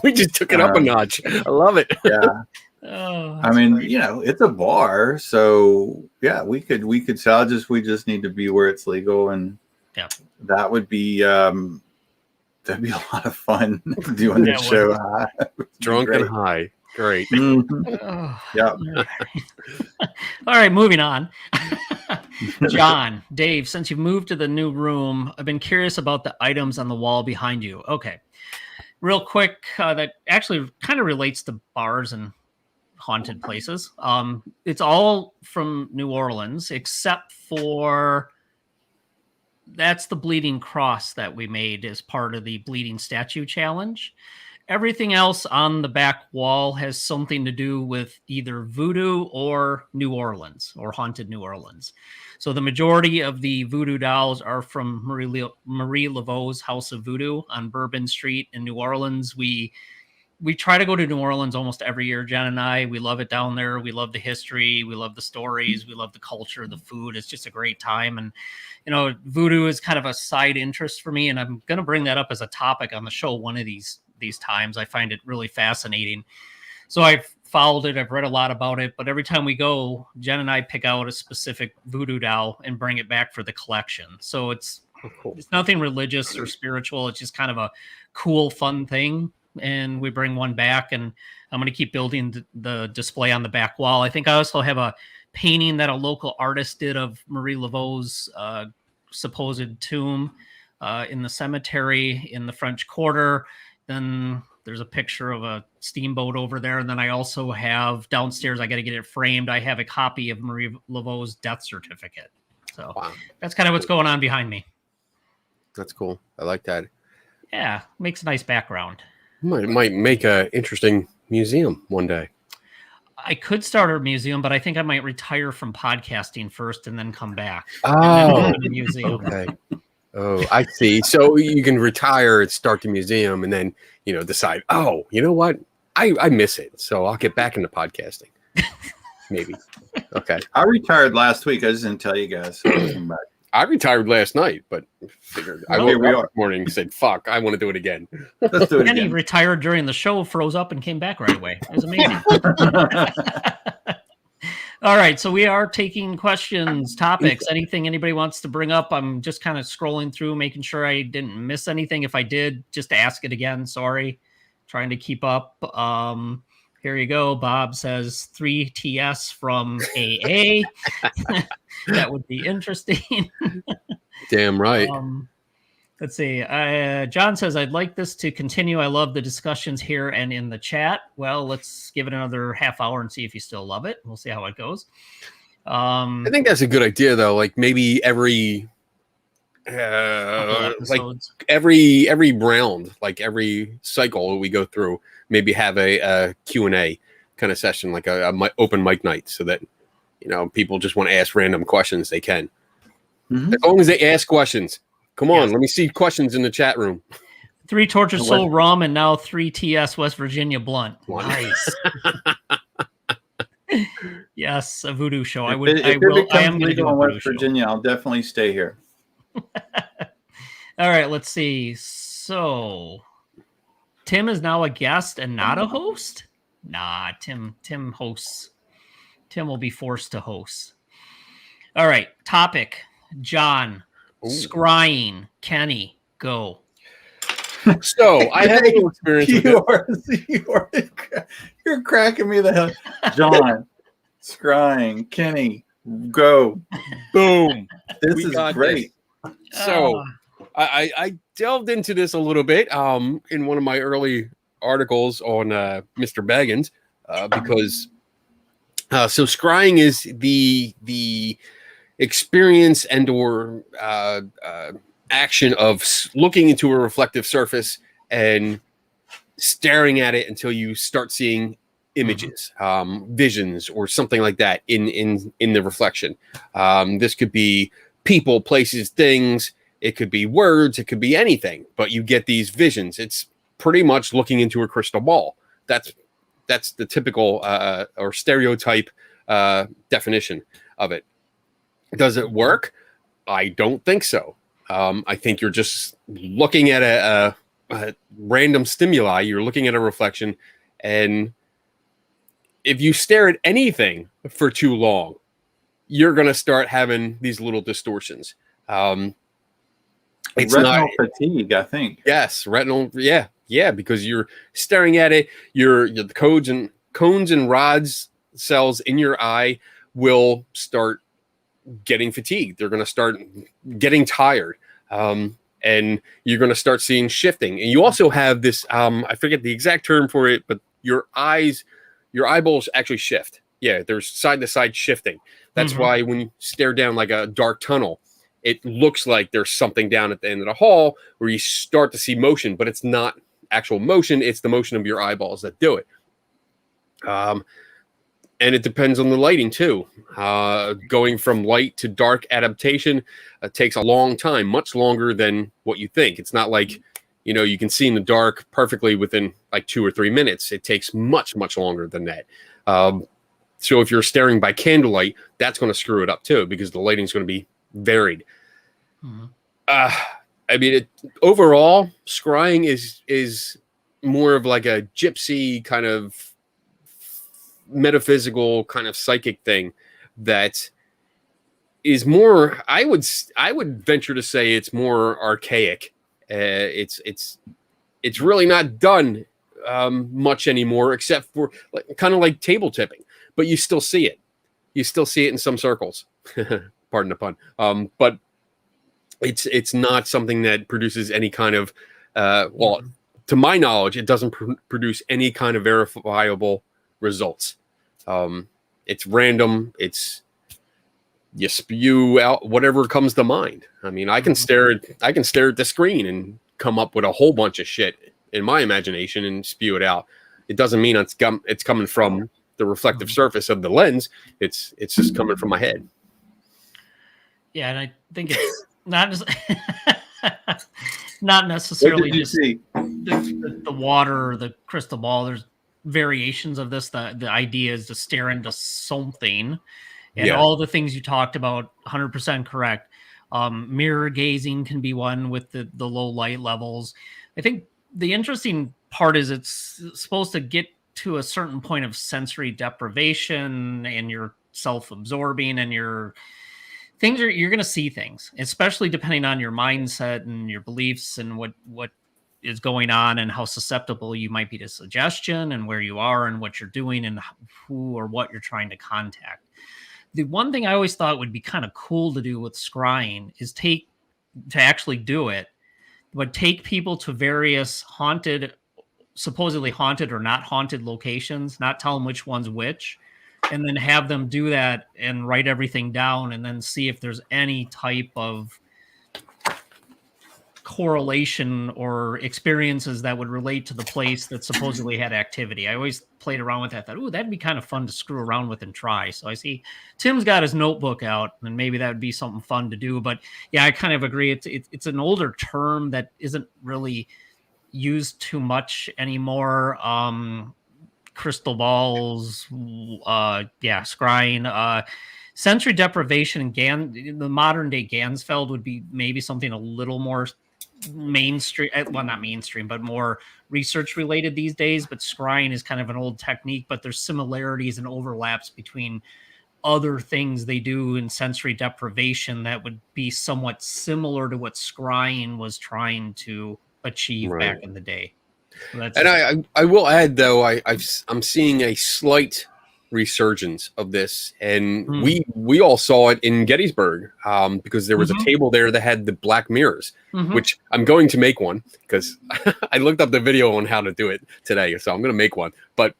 we just took it up a notch. I love it. Yeah. I mean, great. It's a bar, so yeah, we could sell. We just need to be where it's legal, and that would be that'd be a lot of fun doing the show. Drunk and high. Great. Mm-hmm. Yeah. All right, moving on. John, Dave, since you've moved to the new room, I've been curious about the items on the wall behind you. Okay. Real quick, that actually kind of relates to bars and haunted places. It's all from New Orleans, except for that's the bleeding cross that we made as part of the Bleeding Statue Challenge. Everything else on the back wall has something to do with either voodoo or New Orleans or haunted New Orleans. So the majority of the voodoo dolls are from Marie Laveau's House of Voodoo on Bourbon Street in New Orleans. We try to go to New Orleans almost every year, Jen and I. We love it down there. We love the history. We love the stories. We love the culture, the food. It's just a great time. And, voodoo is kind of a side interest for me. And I'm going to bring that up as a topic on the show one of these times. I find it really fascinating. So I've followed it. I've read a lot about it. But every time we go, Jen and I pick out a specific voodoo doll and bring it back for the collection. So it's nothing religious or spiritual. It's just kind of a cool, fun thing. And we bring one back, and I'm going to keep building the display on the back wall. I think I also have a painting that a local artist did of Marie Laveau's supposed tomb in the cemetery in the French Quarter. Then there's a picture of a steamboat over there. And then I also have downstairs, I got to get it framed. I have a copy of Marie Laveau's death certificate. So That's kind of what's going on behind me. That's cool. I like that. Yeah. Makes a nice background. Might make an interesting museum one day. I could start a museum, but I think I might retire from podcasting first and then come back. Oh, the museum. Okay. Oh, I see. So you can retire and start the museum and then, decide, oh, you know what? I miss it. So I'll get back into podcasting. Maybe. Okay. I retired last week. I just didn't tell you guys. So I came back. I retired last night, but figured I woke up this morning and said, fuck, I want to do it again. Let's do it again. He retired during the show, froze up, and came back right away. It was amazing. All right, so we are taking questions, topics, anything anybody wants to bring up. I'm just kind of scrolling through, making sure I didn't miss anything. If I did, just ask it again. Sorry. Trying to keep up. Here you go. Bob says 3 TS from AA. That would be interesting. Damn right. Let's see. John says, I'd like this to continue. I love the discussions here and in the chat. Well, let's give it another half hour and see if you still love it. We'll see how it goes. I think that's a good idea, though. Like maybe every every round, like every cycle we go through, maybe have a Q&A kind of session, like a open mic night, so that people just want to ask random questions, they can. Mm-hmm. As long as they ask questions. Come on, let me see questions in the chat room. 3 Tortured Soul Rum and now 3 TS West Virginia Blunt. Nice. Yes, a voodoo show. I am going to do a West Virginia. I'll definitely stay here. All right, let's see. So, Tim is now a guest and not a host? Nah, Tim hosts. Tim will be forced to host. All right, topic. John, Scrying. Kenny, go. So I have a little experience with it. You're cracking me the hell. John, scrying, Kenny, go. Boom. This We is got great. So I delved into this a little bit in one of my early articles on Mr. Baggins because so scrying is the experience and or action of looking into a reflective surface and staring at it until you start seeing images, visions, or something like that in the reflection. This could be people, places, things. It could be words. It could be anything. But you get these visions. It's pretty much looking into a crystal ball. That's the typical or stereotype definition of it. Does it work? I don't think so. I think you're just looking at a random stimuli. You're looking at a reflection, and if you stare at anything for too long, you're going to start having these little distortions. It's retinal fatigue, I think. Yes, retinal. Yeah, because you're staring at it. The cones and rods cells in your eye will start getting fatigued. They're going to start getting tired. And you're going to start seeing shifting. And you also have this, I forget the exact term for it, but your eyeballs actually shift. Yeah, there's side to side shifting. That's why when you stare down like a dark tunnel, it looks like there's something down at the end of the hall where you start to see motion, but it's not actual motion. It's the motion of your eyeballs that do it. And it depends on the lighting too. Going from light to dark adaptation takes a long time, much longer than what you think. It's not like, you can see in the dark perfectly within like 2 or 3 minutes. It takes much, much longer than that. So if you're staring by candlelight, that's going to screw it up too, because the lighting is going to be varied. I mean, overall, scrying is more of like a gypsy kind of metaphysical kind of psychic thing that is more, I would venture to say it's more archaic. It's really not done much anymore, except for kind of like table tipping, but you still see it. You still see it in some circles. Pardon the pun. But it's not something that produces any kind of to my knowledge, it doesn't produce any kind of verifiable results. It's random. You spew out whatever comes to mind. I mean, I can stare at the screen and come up with a whole bunch of shit in my imagination and spew it out. It doesn't mean it's coming from the reflective surface of the lens. It's just coming from my head. Yeah, and I think it's not necessarily just the water or the crystal ball. There's variations of this. The idea is to stare into something, and all the things you talked about, 100% correct. Mirror gazing can be one with the low light levels. I think the interesting part is it's supposed to get to a certain point of sensory deprivation, and you're self-absorbing, and you're going to see things, especially depending on your mindset and your beliefs and what is going on and how susceptible you might be to suggestion and where you are and what you're doing and who or what you're trying to contact. The one thing I always thought would be kind of cool to do with scrying is to actually do it, but take people to various supposedly haunted or not haunted locations, not tell them which one's which, and then have them do that and write everything down and then see if there's any type of correlation or experiences that would relate to the place that supposedly had activity. I always played around with that. Thought, ooh, that'd be kind of fun to screw around with and try. So I see Tim's got his notebook out, and maybe that would be something fun to do. But yeah, I kind of agree. It's an older term that isn't really used too much anymore. Crystal balls, scrying, sensory deprivation, and the modern day Gansfeld would be maybe something a little more mainstream, well, not mainstream, but more research related these days. But scrying is kind of an old technique, but there's similarities and overlaps between other things they do in sensory deprivation that would be somewhat similar to what scrying was trying to achieve back in the day. So that's And I will add though, I'm seeing a slight resurgence of this, and we all saw it in Gettysburg because there was a table there that had the black mirrors, which I'm going to make one because I looked up the video on how to do it today, so I'm going to make one. But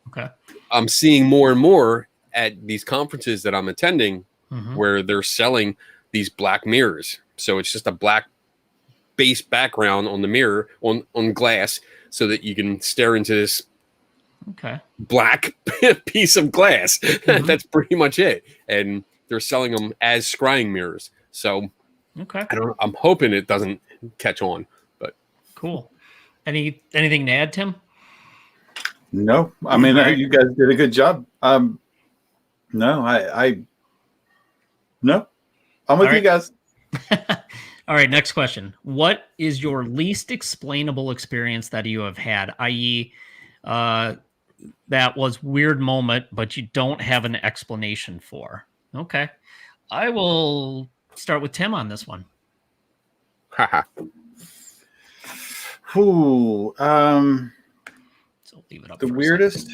I'm seeing more and more at these conferences that I'm attending where they're selling these black mirrors. So it's just a black base background on the mirror on glass, so that you can stare into this black piece of glass. That's pretty much it. And they're selling them as scrying mirrors. So I'm hoping it doesn't catch on. But cool. Anything to add, Tim? No, I mean, you guys did a good job. No, no, I'm with you guys. All right, next question. What is your least explainable experience that you have had, i.e., that was weird moment, but you don't have an explanation for? Okay. I will start with Tim on this one. Ooh, so leave it up. The weirdest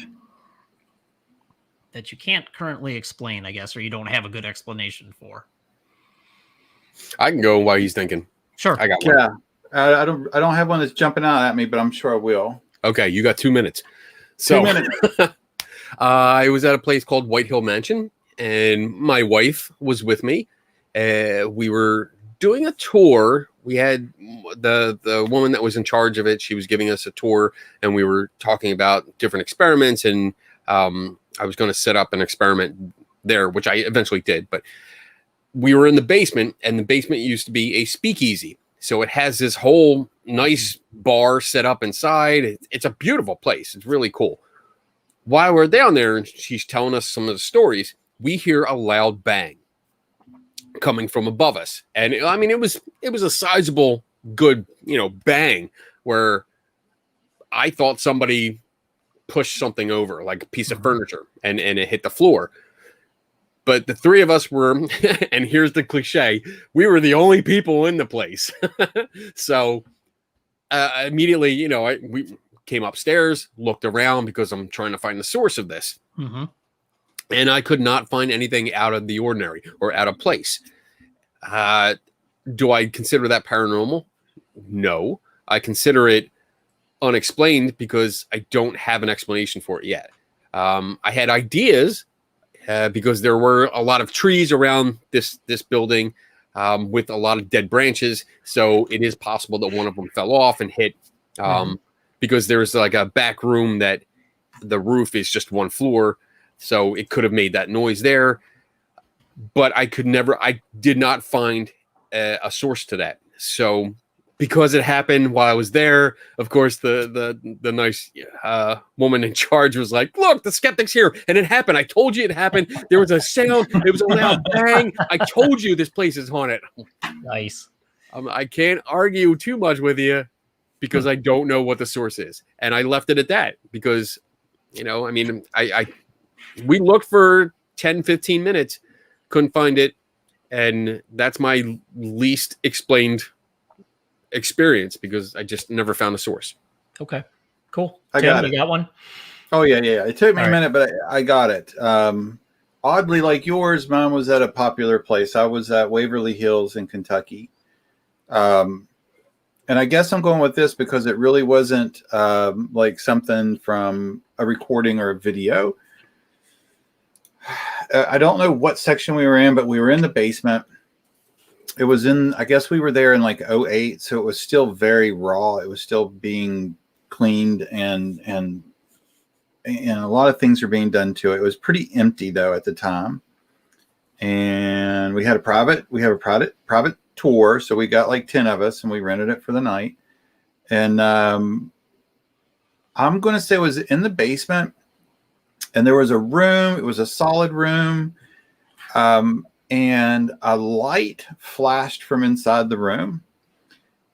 that you can't currently explain, I guess, or you don't have a good explanation for. I can go while he's thinking. Sure. I got one. Yeah. I don't have one that's jumping out at me, but I'm sure I will. Okay, you got 2 minutes. So 2 minutes. I was at a place called White Hill Mansion, and my wife was with me. We were doing a tour. We had the woman that was in charge of it. She was giving us a tour, and we were talking about different experiments. And I was going to set up an experiment there, which I eventually did. But we were in the basement, and the basement used to be a speakeasy. So it has this whole nice bar set up inside. It's a beautiful place. It's really cool. While we're down there, and she's telling us some of the stories, we hear a loud bang coming from above us. And I mean, it was a sizable, good, bang, where I thought somebody pushed something over, like a piece of furniture, and it hit the floor. But the three of us were, and here's the cliche, we were the only people in the place. So immediately, we came upstairs, looked around because I'm trying to find the source of this. And I could not find anything out of the ordinary or out of place. Do I consider that paranormal? No. I consider it unexplained because I don't have an explanation for it yet. I had ideas. Because there were a lot of trees around this building with a lot of dead branches. So it is possible that one of them fell off and hit because there's like a back room that the roof is just one floor. So it could have made that noise there. But I did not find a source to that. So because it happened while I was there, of course, the nice woman in charge was like, "Look, the skeptic's here, and it happened. I told you it happened. There was a sound. It was a loud bang. I told you this place is haunted." Nice. I can't argue too much with you because I don't know what the source is, and I left it at that because, I mean, we looked for 10, 15 minutes, couldn't find it, and that's my least explained experience because I just never found a source. Okay, cool. I got it. You got one? Oh yeah. It took me a minute, but I got it. Oddly, like yours, mine was at a popular place. I was at Waverly Hills in Kentucky. And I guess I'm going with this because it really wasn't like something from a recording or a video. I don't know what section we were in, but we were in the basement. It was I guess we were there in like 2008, so it was still very raw. It was still being cleaned and a lot of things were being done to it. It was pretty empty though at the time. And we have a private tour. So we got like 10 of us and we rented it for the night. And I'm going to say it was in the basement, and there was a room. It was a solid room. And a light flashed from inside the room,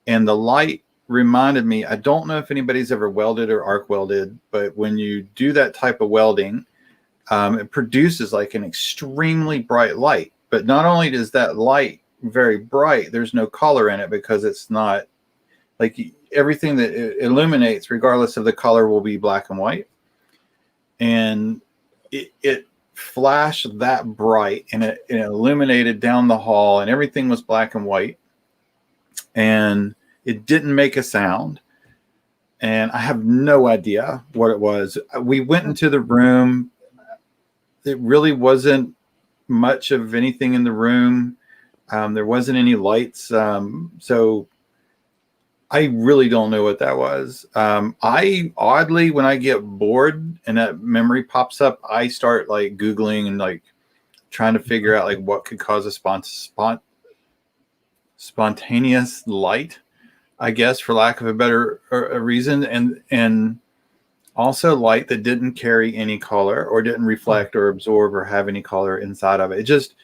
and the light reminded me, I don't know if anybody's ever welded or arc welded, but when you do that type of welding, it produces like an extremely bright light. But not only is that light very bright, there's no color in it because it's not like everything that it illuminates, regardless of the color, will be black and white. And it flashed that bright, and it illuminated down the hall, and everything was black and white, and it didn't make a sound. And I have no idea what it was. We went into the room. It really wasn't much of anything in the room. There wasn't any lights. So I really don't know what that was. I oddly, when I get bored and that memory pops up, I start like Googling and like trying to figure out like what could cause a spontaneous light, I guess, for lack of a better reason. And also light that didn't carry any color or didn't reflect or absorb or have any color inside of it. It just,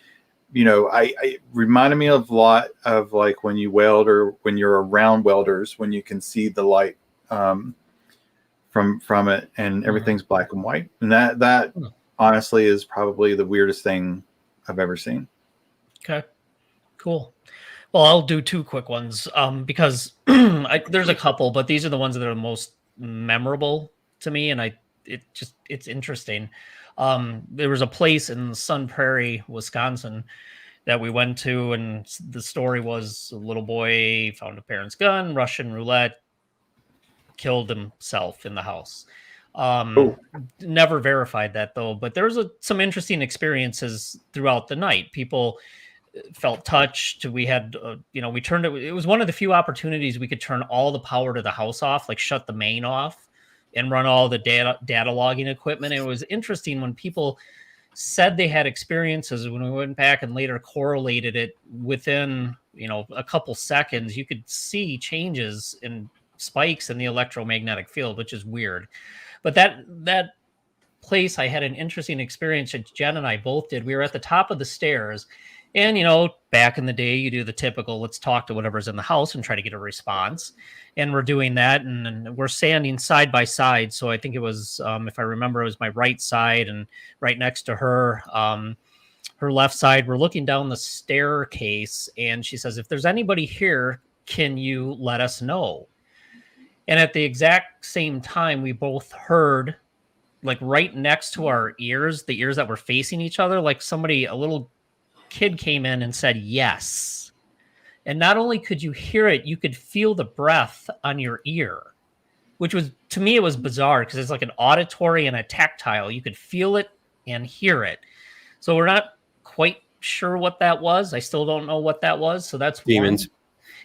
I reminded me of a lot of like when you weld or when you're around welders, when you can see the light from it and everything's black and white. And that honestly is probably the weirdest thing I've ever seen. Okay, cool. Well, I'll do two quick ones because there's a couple, but these are the ones that are most memorable to me, and it's interesting. There was a place in Sun Prairie, Wisconsin, that we went to, and the story was a little boy found a parent's gun, Russian roulette, killed himself in the house. Never verified that though, but there was some interesting experiences throughout the night. People felt touched. We had, we turned it. It was one of the few opportunities we could turn all the power to the house off, like shut the main off and run all the data logging equipment. And it was interesting when people said they had experiences. When we went back and later correlated it within, a couple seconds, you could see changes in spikes in the electromagnetic field, which is weird. But that place, I had an interesting experience that Jen and I both did. We were at the top of the stairs. And, back in the day, you do the typical, let's talk to whatever's in the house and try to get a response. And we're doing that. And we're standing side by side. So I think it was, if I remember, it was my right side and right next to her, her left side. We're looking down the staircase. And she says, if there's anybody here, can you let us know? And at the exact same time, we both heard, like right next to our ears, the ears that were facing each other, like a little kid came in and said yes. And not only could you hear it, you could feel the breath on your ear, which was, to me, it was bizarre because it's like an auditory and a tactile. You could feel it and hear it. So we're not quite sure what that was. I still don't know what that was. So that's demons. One.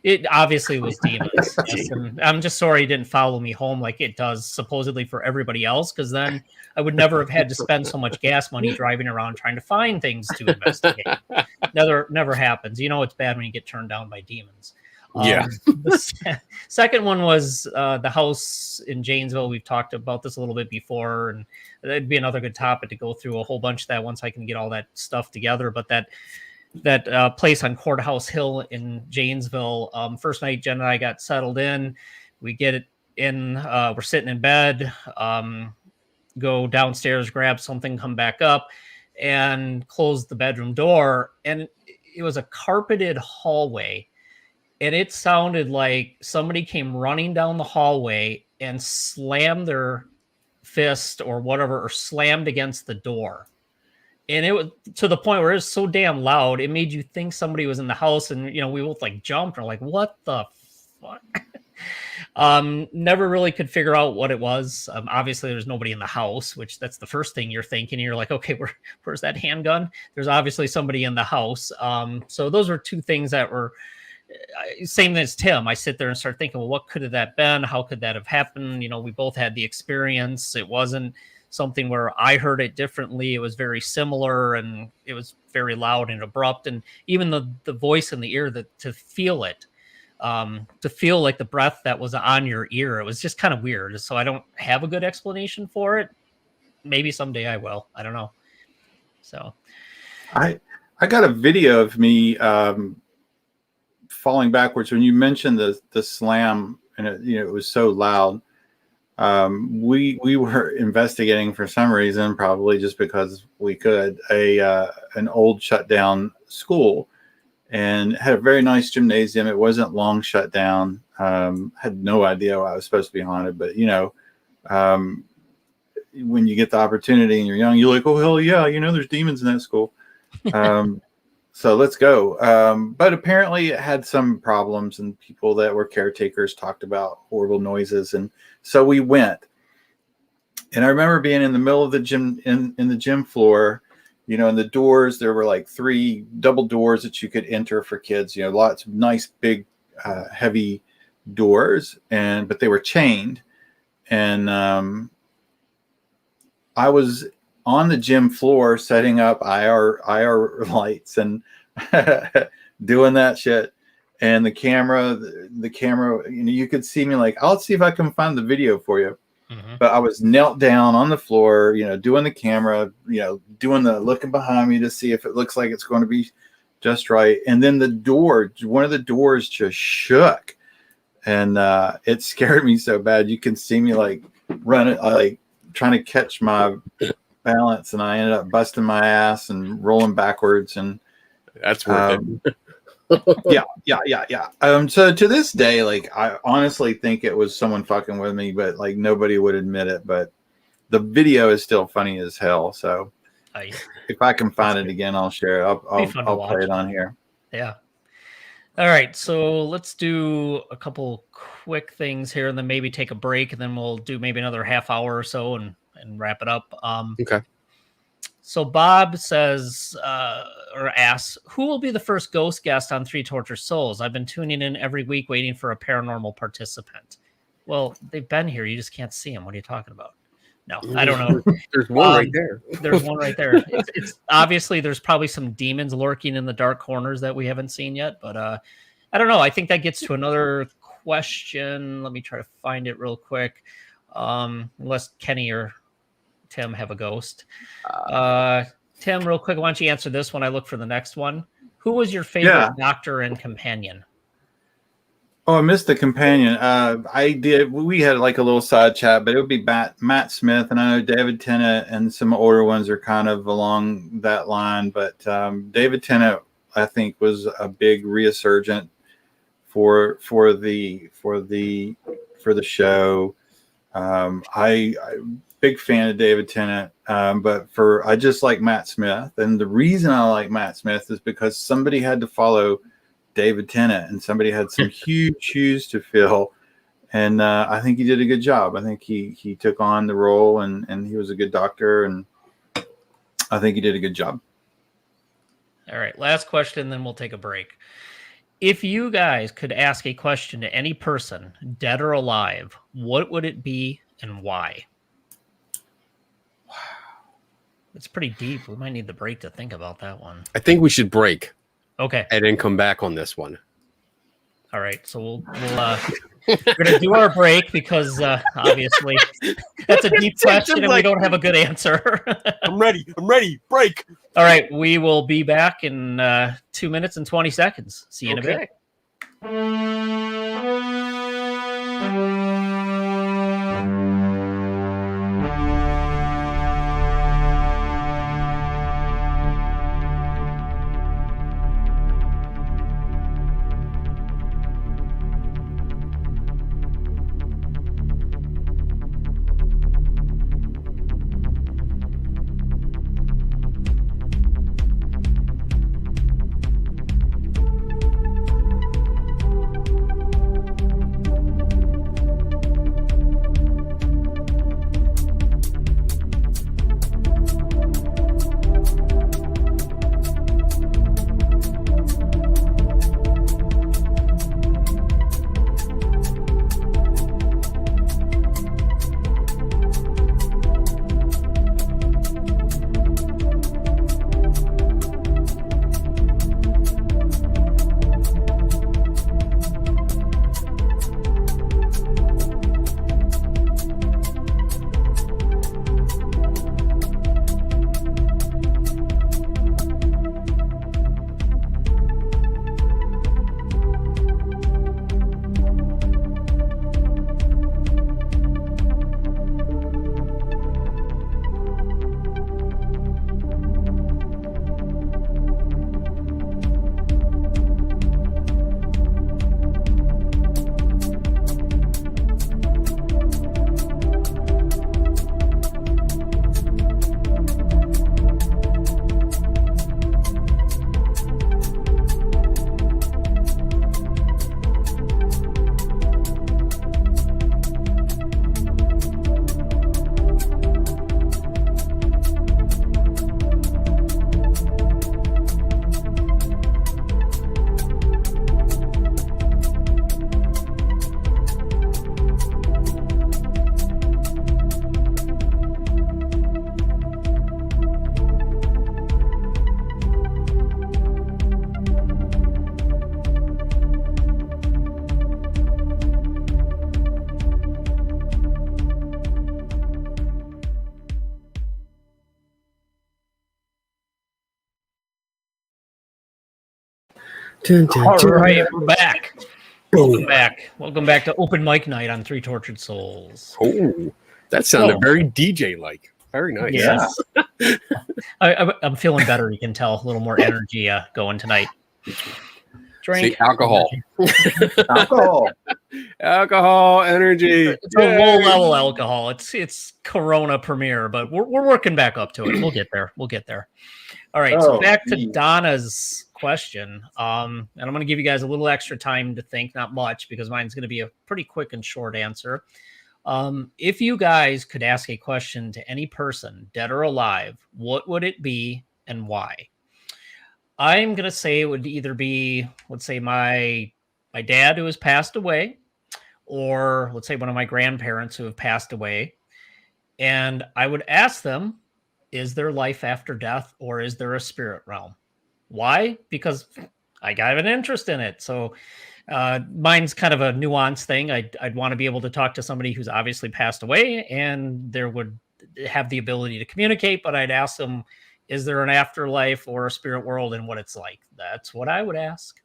It obviously was demons. Yes, and I'm just sorry it didn't follow me home like it does supposedly for everybody else, because then I would never have had to spend so much gas money driving around trying to find things to investigate. Never happens. It's bad when you get turned down by demons. Yeah. The second one was the house in Janesville. We've talked about this a little bit before, and that'd be another good topic to go through a whole bunch of that once I can get all that stuff together. But that place on Courthouse Hill in Janesville. First night, Jen and I got settled in. We get it in. We're sitting in bed. Go downstairs, grab something, come back up, and close the bedroom door. And it was a carpeted hallway, and it sounded like somebody came running down the hallway and slammed their fist or whatever, or slammed against the door. And it was to the point where it was so damn loud, it made you think somebody was in the house. And, we both like jumped and were like, what the fuck? Never really could figure out what it was. Obviously, there's nobody in the house, which that's the first thing you're thinking. You're like, okay, where's that handgun? There's obviously somebody in the house. So those were two things that were same as Tim. I sit there and start thinking, well, what could have that been? How could that have happened? We both had the experience. It wasn't something where I heard it differently. It was very similar, and it was very loud and abrupt. And even the voice in the ear, to feel it, to feel like the breath that was on your ear, it was just kind of weird. So I don't have a good explanation for it. Maybe someday I will. I don't know. So I got a video of me falling backwards when you mentioned the slam, and it was so loud. we were investigating for some reason, probably just because we could, an old shut down school, and had a very nice gymnasium. It wasn't long shut down. Had no idea why I was supposed to be haunted, but when you get the opportunity and you're young, you're like, oh hell yeah, there's demons in that school. So let's go. But apparently it had some problems, and people that were caretakers talked about horrible noises. And so we went. And I remember being in the middle of the gym, in the gym floor, and the doors, there were like 3 double doors that you could enter for kids, lots of nice, big, heavy doors, but they were chained. And I was on the gym floor setting up IR lights and doing that shit. And the camera, you could see me, like, I'll see if I can find the video for you. Mm-hmm. But I was knelt down on the floor, doing the camera, doing the looking behind me to see if it looks like it's going to be just right. And then one of the doors just shook, and it scared me so bad. You can see me like running, like trying to catch my balance, and I ended up busting my ass and rolling backwards. And that's worth it. Yeah. So to this day, like, I honestly think it was someone fucking with me, but like nobody would admit it. But the video is still funny as hell. So if I can find it again, I'll share it. I'll play it on here. Yeah. All right. So let's do a couple quick things here, and then maybe take a break, and then we'll do maybe another half hour or so and wrap it up. Okay. So Bob says, or asks, who will be the first ghost guest on Three Tortured Souls? I've been tuning in every week waiting for a paranormal participant. Well, they've been here. You just can't see them. What are you talking about? No, I don't know. There's one right there. There's one right there. It's obviously there's probably some demons lurking in the dark corners that we haven't seen yet. But I don't know. I think that gets to another question. Let me try to find it real quick. Unless Kenny or Tim have a ghost. Tim, real quick, why don't you answer this one? I look for the next one. Who was your favorite doctor and companion? Oh, I missed the companion. I did. We had like a little side chat, but it would be Matt Smith, and I know David Tennant and some older ones are kind of along that line. But David Tennant, I think, was a big resurgent for the show. I big fan of David Tennant, but I just like Matt Smith. And the reason I like Matt Smith is because somebody had to follow David Tennant, and somebody had some huge shoes to fill. And I think he did a good job. I think he took on the role, and he was a good doctor, and I think he did a good job. All right, last question, then we'll take a break. If you guys could ask a question to any person, dead or alive, what would it be and why? Wow. It's pretty deep. We might need the break to think about that one. I think we should break. Okay. And then come back on this one. All right. So we're going to do our break because obviously that's a deep question and we don't have a good answer. I'm ready. Break. All right. We will be back in 2 minutes and 20 seconds. See you in a bit. All right, we're back. Welcome back to Open Mic Night on Three Tortured Souls. Oh, that sounded very DJ-like. Very nice. Yes. I'm feeling better. You can tell a little more energy going tonight. Drink. See, alcohol. Alcohol. Energy. It's a low-level alcohol. It's Corona Premier, but we're working back up to it. We'll get there. All right, so back to Donna's question. And I'm going to give you guys a little extra time to think, not much, because mine's going to be a pretty quick and short answer. If you guys could ask a question to any person, dead or alive, what would it be and why? I'm going to say it would either be, let's say, my dad who has passed away, or let's say one of my grandparents who have passed away. And I would ask them, is there life after death, or is there a spirit realm? Why? Because I got an interest in it. So mine's kind of a nuanced thing. I'd want to be able to talk to somebody who's obviously passed away, and there would have the ability to communicate, but I'd ask them, is there an afterlife or a spirit world and what it's like? That's what I would ask.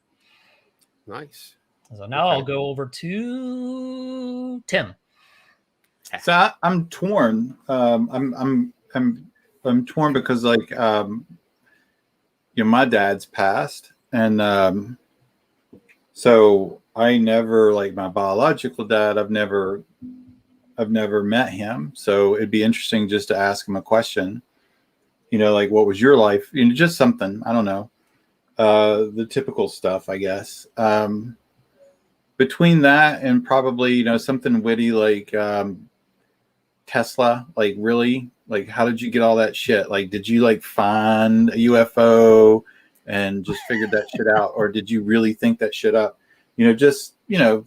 Nice. So now I'll go over to Tim. So I'm torn. I'm torn because my dad's passed, and so I never, like, my biological dad, I've never met him. So it'd be interesting just to ask him a question. Like, what was your life? Just something, I don't know. The typical stuff, I guess. Between that and probably, something witty like Tesla, like, really? Like, how did you get all that shit? Like, did you, like, find a UFO and just figured that shit out? Or did you really think that shit up?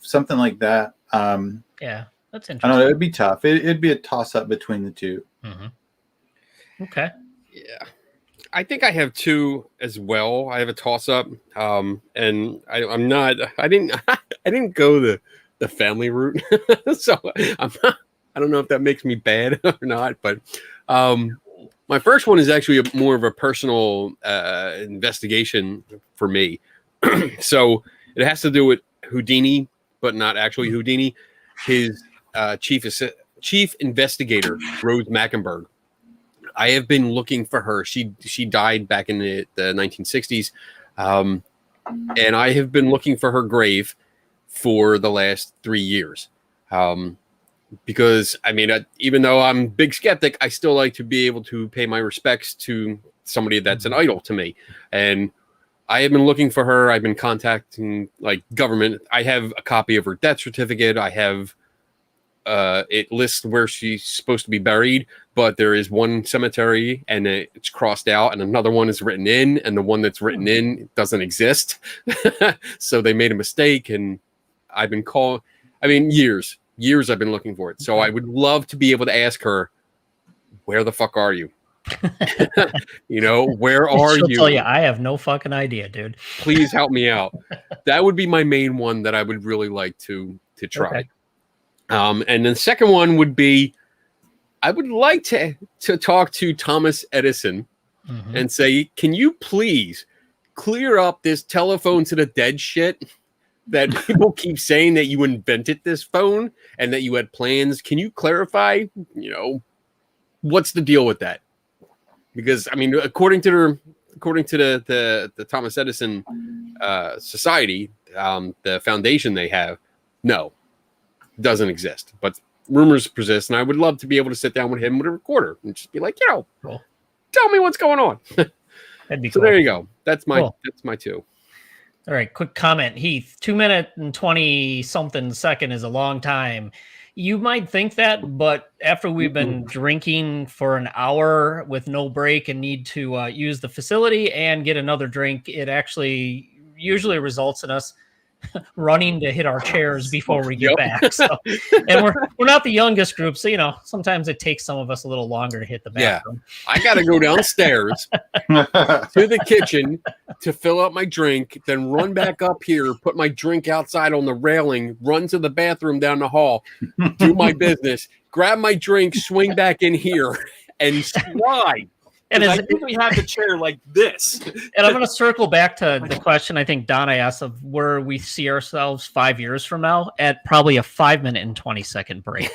Something like that. Yeah, that's interesting. I don't know. It'd be tough. It'd be a toss-up between the two. Mm-hmm. Okay. Yeah. I think I have two as well. I have a toss-up. And I didn't go the family route. So I don't know if that makes me bad or not, but my first one is actually more of a personal investigation for me. So it has to do with Houdini, but not actually Houdini. His chief investigator, Rose Mackenberg. I have been looking for her. She died back in the 1960s, and I have been looking for her grave for the last 3 years. Because, even though I'm a big skeptic, I still like to be able to pay my respects to somebody that's an idol to me. And I have been looking for her. I've been contacting, like, government. I have a copy of her death certificate. I have it lists where she's supposed to be buried, but there is one cemetery and it's crossed out, and another one is written in, and the one that's written in doesn't exist. So they made a mistake, and I've been years I've been looking for it. So I would love to be able to ask her, where the fuck are you? Where are She'll you? tell you, I have no fucking idea, dude. Please help me out. That would be my main one that I would really like to try. Okay. And the second one would be, I would like to talk to Thomas Edison and say, can you please clear up this telephone to the dead shit that people keep saying that you invented this phone and that you had plans? Can you clarify, what's the deal with that? Because, according to the Thomas Edison Society, the foundation they have, no, doesn't exist. But rumors persist, and I would love to be able to sit down with him with a recorder and just be like, cool. Tell me what's going on. That'd be so cool. There you go. That's my two. All right, quick comment, Heath. 2 minute and 20 something second is a long time. You might think that, but after we've been drinking for an hour with no break and need to use the facility and get another drink, it actually usually results in us running to hit our chairs before we get back. So, and we're not the youngest group, so sometimes it takes some of us a little longer to hit the bathroom. Yeah, I got to go downstairs to the kitchen to fill up my drink, then run back up here, put my drink outside on the railing, run to the bathroom down the hall, do my business, grab my drink, swing back in here, and slide And I usually have the chair like this. And I'm going to circle back to the question I think Donna asked of where we see ourselves 5 years from now at probably a 5-minute and 20-second break.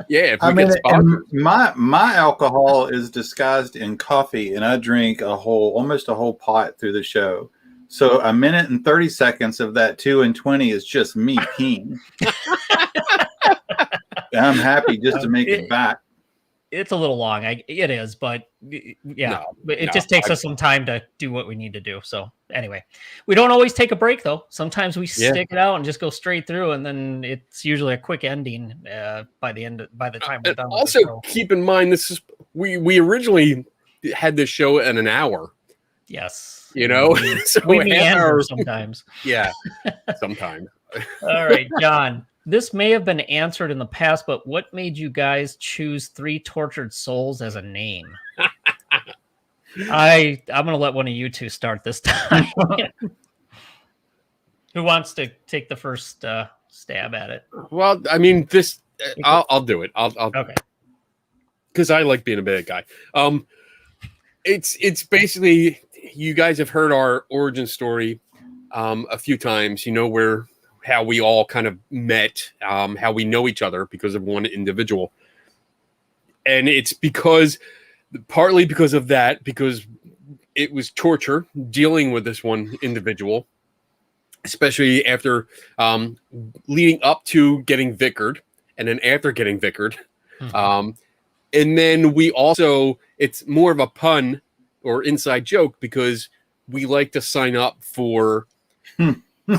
Yeah, if I we mean, get sponsors. my alcohol is disguised in coffee, and I drink almost a whole pot through the show. So 1 minute and 30 seconds of that 2 and 20 is just me peeing. I'm happy just to make it back. It's a little long. It is, but yeah, it just takes us some time to do what we need to do. So anyway, we don't always take a break though. Sometimes we stick it out and just go straight through, and then it's usually a quick ending by the time we're done. Also, keep in mind we originally had this show at an hour. Yes, so we meander sometimes. Yeah, sometimes. All right, John. This may have been answered in the past, but what made you guys choose Three Tortured Souls as a name? I'm going to let one of you two start this time. Who wants to take the first stab at it? Well, I mean, I'll do it. I'll okay. Because I like being a bad guy. It's basically, you guys have heard our origin story a few times. How we all kind of met, how we know each other because of one individual. And it's partly because of that, because it was torture dealing with this one individual, especially after leading up to getting vicared and then after getting vicared. Mm-hmm. And then it's more of a pun or inside joke because we like to sign up for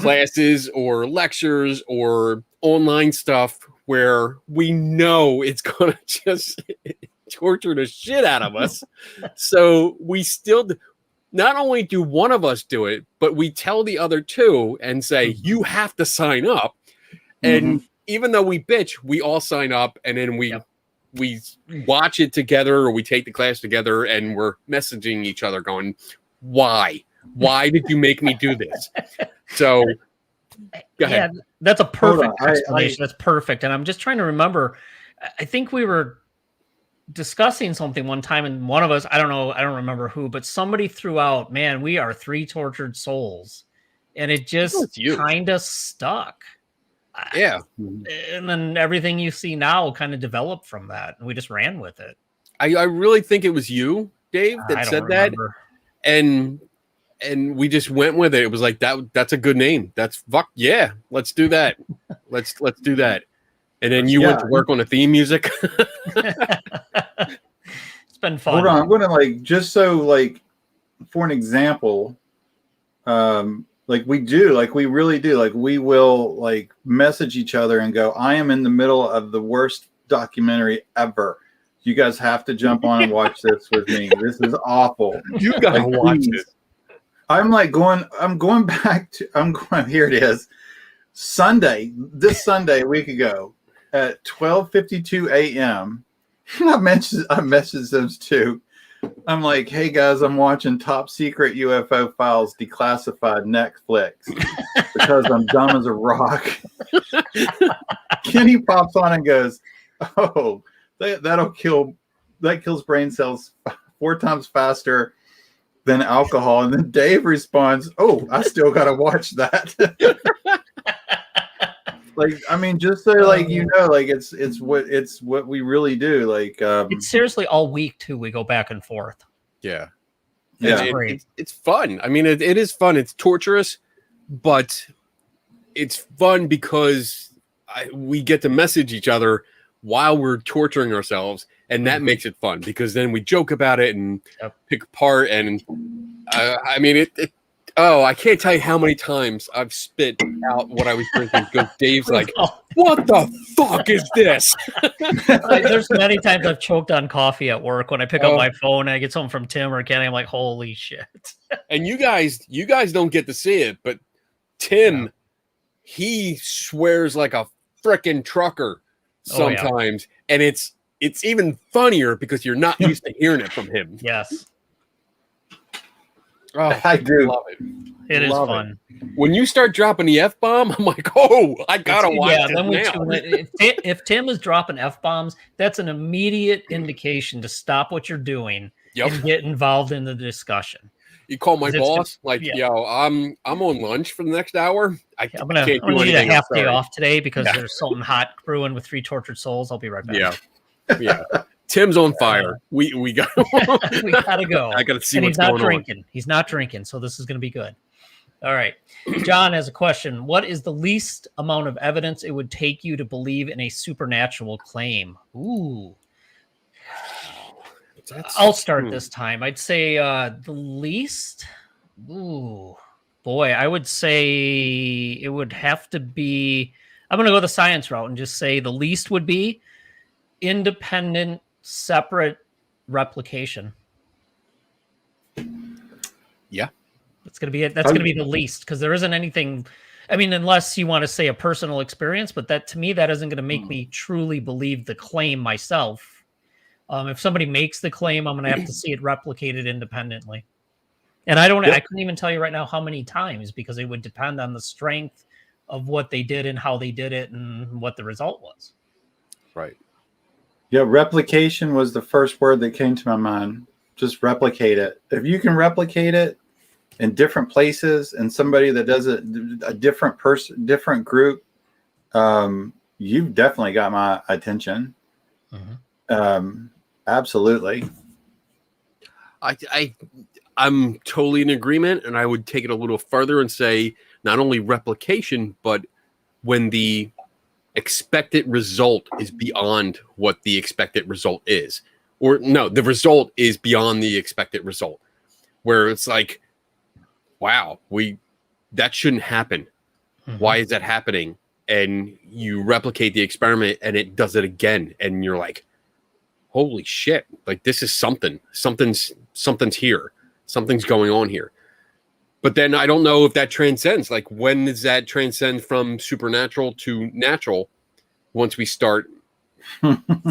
classes or lectures or online stuff where we know it's going to just torture the shit out of us. So we still, not only do one of us do it, but we tell the other two and say, you have to sign up. And even though we bitch, we all sign up, and then we watch it together, or we take the class together, and we're messaging each other going, why did you make me do this? So go ahead. Yeah, that's a perfect explanation. That's perfect. And I'm just trying to remember, I think we were discussing something one time, and one of us, I don't remember who, but somebody threw out, man, we are three tortured souls. And it just kind of stuck. Yeah. And then everything you see now kind of developed from that. And we just ran with it. I really think it was you, Dave, that said remember. That. And we just went with it. It was like, that's a good name. Yeah, let's do that. let's do that. And then you went to work on the theme music. It's been fun. Hold on, I'm gonna just so for an example, we really do, we will message each other and go, I am in the middle of the worst documentary ever. You guys have to jump on and watch this with me. This is awful. You gotta watch it. I'm going back to, here it is. This Sunday, a week ago at 12:52 a.m. I messaged those two. I'm like, hey guys, I'm watching Top Secret UFO Files Declassified Netflix because I'm dumb as a rock. Kenny pops on and goes, oh, that kills brain cells 4 times faster than alcohol. And then Dave responds, oh, I still gotta watch that. Just so it's what we really do. It's seriously all week too. We go back and forth. Yeah. It's fun. I mean, it is fun. It's torturous, but it's fun because we get to message each other while we're torturing ourselves, and that makes it fun because then we joke about it and pick apart. And I can't tell you how many times I've spit out what I was drinking because Dave's like, what the fuck is this? There's many times I've choked on coffee at work when I pick up my phone and I get something from Tim or Kenny. I'm like, holy shit. And you guys don't get to see it, but Tim, he swears like a frickin' trucker sometimes. And it's even funnier because you're not used to hearing it from him. Yes. Oh, I do love it. It is fun. When you start dropping the F-bomb, I'm like, oh, I gotta watch Yeah, this then now. if Tim is dropping F-bombs, that's an immediate indication to stop what you're doing and get involved in the discussion. You call my boss, like, yeah. yo, I'm on lunch for the next hour. I I'm can't do need a anything. half day off today because Yeah. there's something hot brewing with 3 Tortured Souls. I'll be right back. Yeah. Tim's on fire. We got we gotta go. I gotta see and what's he's not going drinking. He's not drinking, so this is gonna be good. All right. John has a question. What is the least amount of evidence it would take you to believe in a supernatural claim? Ooh. I'll start this time. I'd say the least. Ooh, boy, I would say it would have to be. I'm going to go the science route and just say the least would be independent, separate replication. Yeah, that's going to be it. That's going to be the least because there isn't anything. I mean, unless you want to say a personal experience, but that to me that isn't going to make me truly believe the claim myself. If somebody makes the claim, I'm going to have to see it replicated independently. And I couldn't even tell you right now how many times because it would depend on the strength of what they did and how they did it and what the result was. Right. Yeah, replication was the first word that came to my mind. Just replicate it. If you can replicate it in different places and somebody that does it, a different person, different group, you've definitely got my attention. Absolutely. I'm totally in agreement, and I would take it a little further and say not only replication, but when the expected result is beyond what the expected result is. Or no, the result is beyond the expected result. Where it's like, wow, that shouldn't happen. Why is that happening? And you replicate the experiment and it does it again. And you're like, holy shit, like this is something's here. Something's going on here. But then I don't know if that transcends. Like, when does that transcend from supernatural to natural? Once we start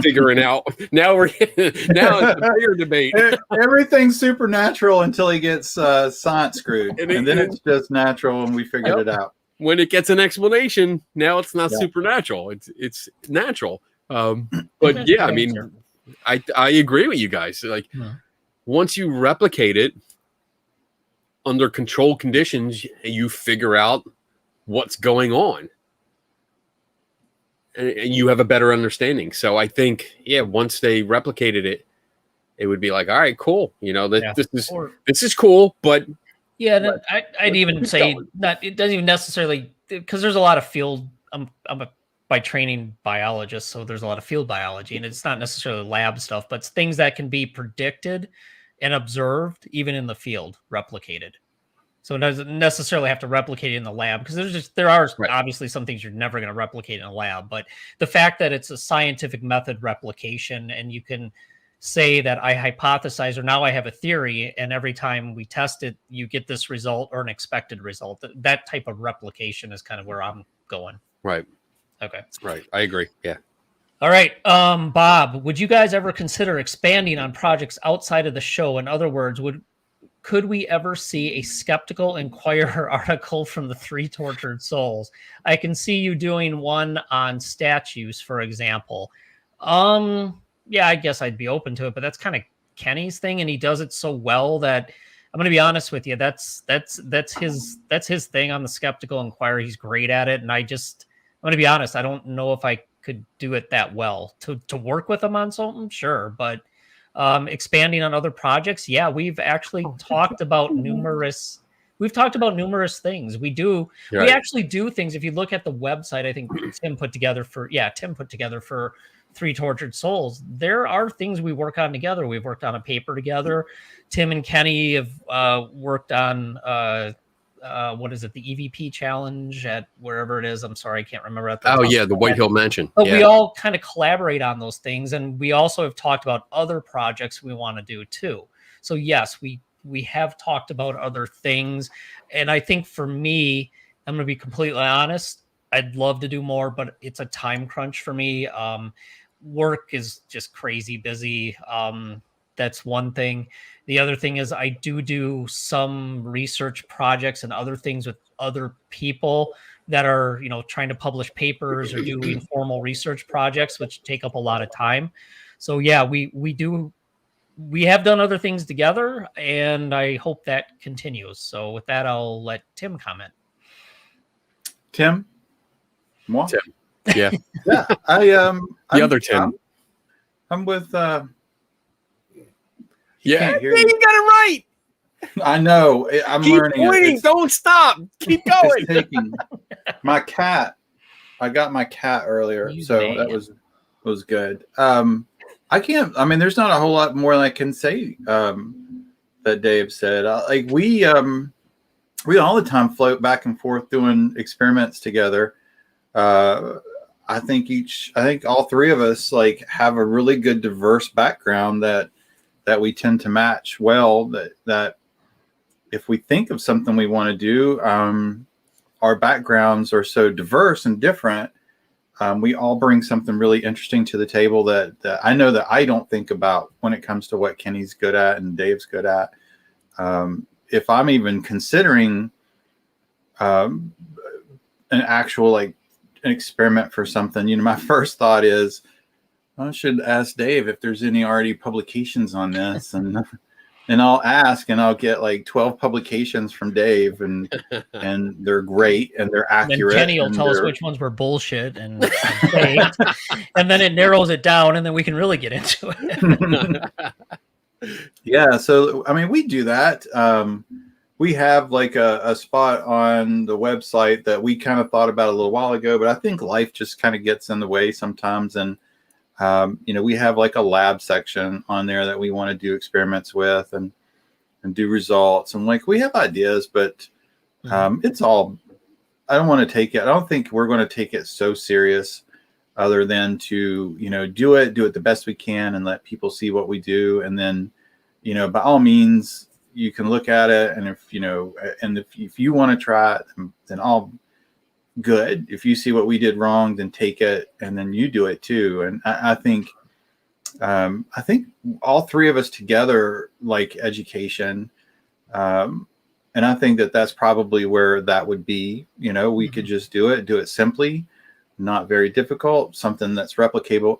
figuring out, now it's a bigger debate. Everything's supernatural until he gets science screwed, and then it's just natural, and we figured it out. When it gets an explanation, now it's not supernatural; it's natural. But yeah, I mean, I agree with you guys. Like, once you replicate it under controlled conditions, you figure out what's going on and you have a better understanding. So I think, once they replicated it, it would be like, all right, cool. You know, this is cool, but I'd even say that it doesn't even necessarily, because there's a lot of field, I'm by training biologist, so there's a lot of field biology, and it's not necessarily lab stuff, but it's things that can be predicted and observed even in the field, replicated. So it doesn't necessarily have to replicate it in the lab, because there are obviously some things you're never going to replicate in a lab. But the fact that it's a scientific method replication, and you can say that I hypothesize, or now I have a theory, and every time we test it, you get this result or an expected result. That type of replication is kind of where I'm going. Right. Okay. Right. I agree. Yeah. All right. Bob, would you guys ever consider expanding on projects outside of the show? In other words, could we ever see a Skeptical Inquirer article from the 3 Tortured Souls? I can see you doing one on statues, for example. Yeah, I guess I'd be open to it, but that's kind of Kenny's thing, and he does it so well that I'm going to be honest with you. That's his thing on the Skeptical Inquirer. He's great at it, and I'm going to be honest. I don't know if I could do it that well. To work with him on something, sure, but expanding on other projects, yeah, we've actually talked about numerous. We've talked about numerous things. We actually do things. If you look at the website, I think Tim put together for 3 Tortured Souls. There are things we work on together. We've worked on a paper together. Tim and Kenny have worked on what is it? The EVP challenge at wherever it is. I'm sorry, I can't remember. The White Hill Mansion. But we all kind of collaborate on those things, and we also have talked about other projects we want to do too. So yes, we have talked about other things, and I think for me, I'm going to be completely honest. I'd love to do more, but it's a time crunch for me. Work is just crazy busy. that's one thing. The other thing is I do some research projects and other things with other people that are, trying to publish papers or do informal research projects, which take up a lot of time. So yeah, we have done other things together, and I hope that continues. So with that, I'll let Tim comment. Tim? Moi? Tim. Yeah. Yeah. The other Tim. I'm with Yeah, can't hear you you. got it right. I know. I'm Keep learning. pointing. Don't stop. Keep going. It's taking my cat. I got my cat earlier, so that was good. I can't. I mean, there's not a whole lot more I can say that Dave said. Like we all the time float back and forth doing experiments together. I think all three of us like have a really good diverse background that we tend to match well. That if we think of something we want to do, our backgrounds are so diverse and different. We all bring something really interesting to the table that I know that I don't think about when it comes to what Kenny's good at and Dave's good at. If I'm even considering an actual like an experiment for something, my first thought is I should ask Dave if there's any already publications on this, and I'll ask, and I'll get like 12 publications from Dave, and they're great and they're accurate. And Kenny will tell us which ones were bullshit and fake, and then it narrows it down, and then we can really get into it. Yeah, so I mean, we do that. We have like a spot on the website that we kind of thought about a little while ago, but I think life just kind of gets in the way sometimes, and we have like a lab section on there that we want to do experiments with and do results. And like, we have ideas, but it's all, I don't think we're going to take it so serious other than to, do it the best we can and let people see what we do. And then, by all means, you can look at it. And if you want to try it, then all good. If you see what we did wrong, then take it and then you do it too. And I think all three of us together like education. And I think that that's probably where that would be. We could just do it simply, not very difficult, something that's replicatable,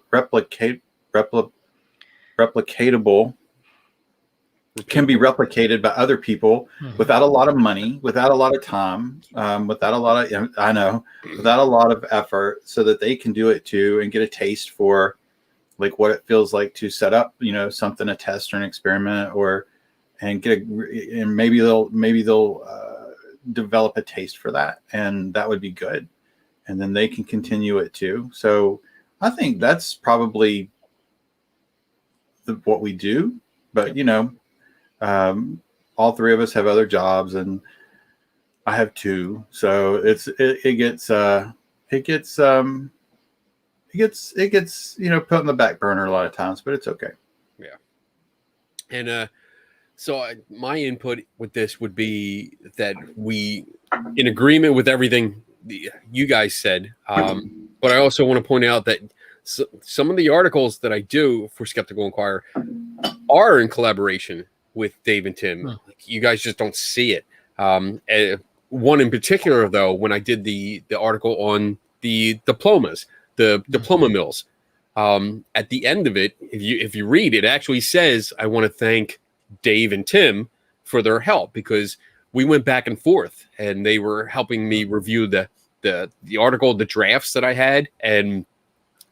can be replicated by other people without a lot of money, without a lot of time, without a lot of effort, so that they can do it too and get a taste for like what it feels like to set up, something, a test or an experiment, and maybe they'll develop a taste for that, and that would be good. And then they can continue it too. So I think that's probably what we do, but all three of us have other jobs, and I have two, so it gets put in the back burner a lot of times, but it's okay. Yeah. And so my input with this would be that we, in agreement with everything you guys said, but I also want to point out that some of the articles that I do for Skeptical Inquirer are in collaboration with Dave and Tim. You guys just don't see it. One in particular, though, when I did the article on the diplomas, the diploma mills, at the end of it, if you read, it actually says, I want to thank Dave and Tim for their help, because we went back and forth, and they were helping me review the article, the drafts that I had, and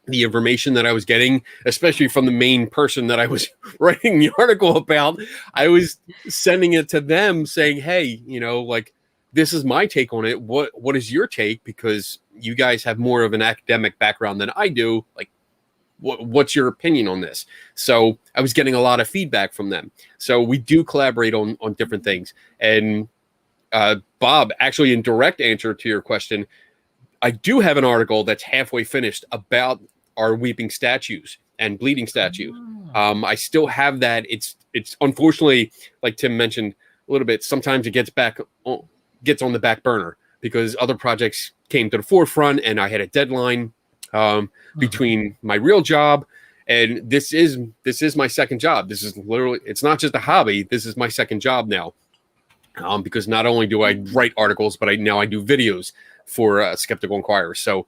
the information that I was getting, especially from the main person that I was writing the article about. I was sending it to them saying, hey, like, this is my take on it. What is your take? Because you guys have more of an academic background than I do. Like, what's your opinion on this? So I was getting a lot of feedback from them. So we do collaborate on different things. And Bob, actually, in direct answer to your question, I do have an article that's halfway finished about our weeping statues and bleeding statue. I still have that. It's unfortunately, like Tim mentioned a little bit, sometimes it gets on the back burner because other projects came to the forefront, and I had a deadline between my real job And this is my second job. This is literally, it's not just a hobby. This is my second job now. Because not only do I write articles, but now I do videos for Skeptical Inquirer. So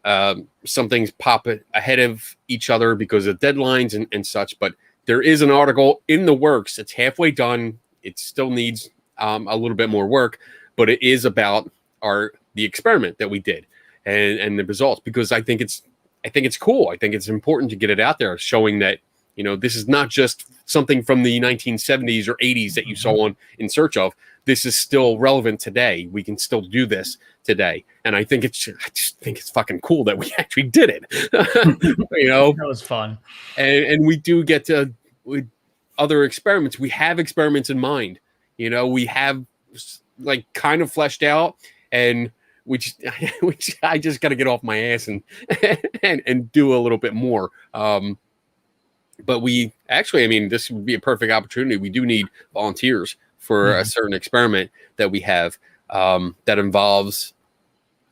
some things pop ahead of each other because of deadlines and such. But there is an article in the works. It's halfway done. It still needs a little bit more work, but it is about the experiment that we did and the results, because I think it's cool. I think it's important to get it out there, showing that, you know, this is not just something from the 1970s or 80s that you saw on In Search Of. This is still relevant today. We can still do this today. And I just think it's fucking cool that we actually did it. You know, That was fun. And we do get to with other experiments. We have experiments in mind. You know, we have like kind of fleshed out, and which I just got to get off my ass and do a little bit more. But we actually, I mean, this would be a perfect opportunity. We do need volunteers for a certain experiment that we have that involves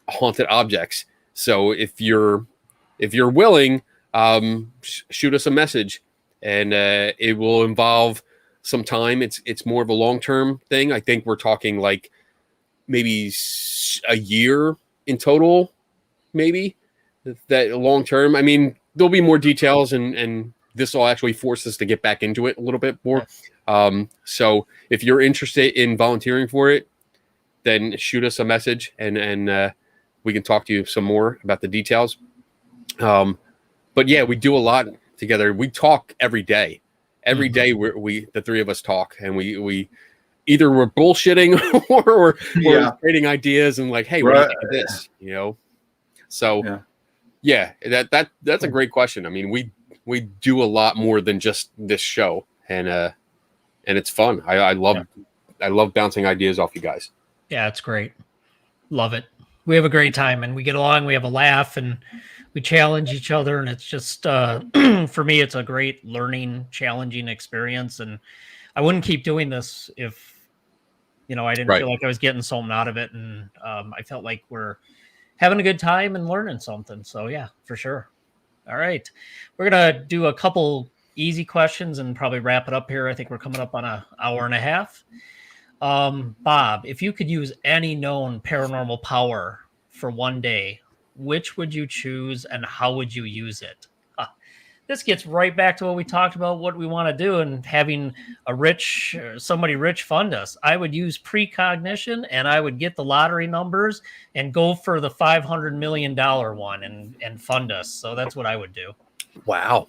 haunted objects. So if you're willing, shoot us a message, and it will involve some time. It's more of a long-term thing. I think we're talking like maybe a year in total, maybe that long-term. I mean, there'll be more details, and this will actually force us to get back into it a little bit more. So if you're interested in volunteering for it, then shoot us a message, and we can talk to you some more about the details. But yeah, we do a lot together. We talk every day. Every day we the three of us talk, and we either we're bullshitting or we're creating ideas and like, hey, what do you think of this? You know? So yeah, that's a great question. I mean, we do a lot more than just this show, and it's fun. I love bouncing ideas off you guys. Yeah, it's great. Love it. We have a great time, and we get along. We have a laugh, and we challenge each other, and it's just for me, it's a great learning, challenging experience. And I wouldn't keep doing this if, you know, I didn't feel like I was getting something out of it, and I felt like we're having a good time and learning something. So yeah, for sure. All right, we're gonna do a couple easy questions and probably wrap it up here. I think we're coming up on an hour and a half. Bob, if you could use any known paranormal power for one day, which would you choose and how would you use it? This gets right back to what we talked about, what we want to do, and having somebody rich fund us. I would use precognition, and I would get the lottery numbers and go for the $500 million one and fund us. So that's what I would do. Wow.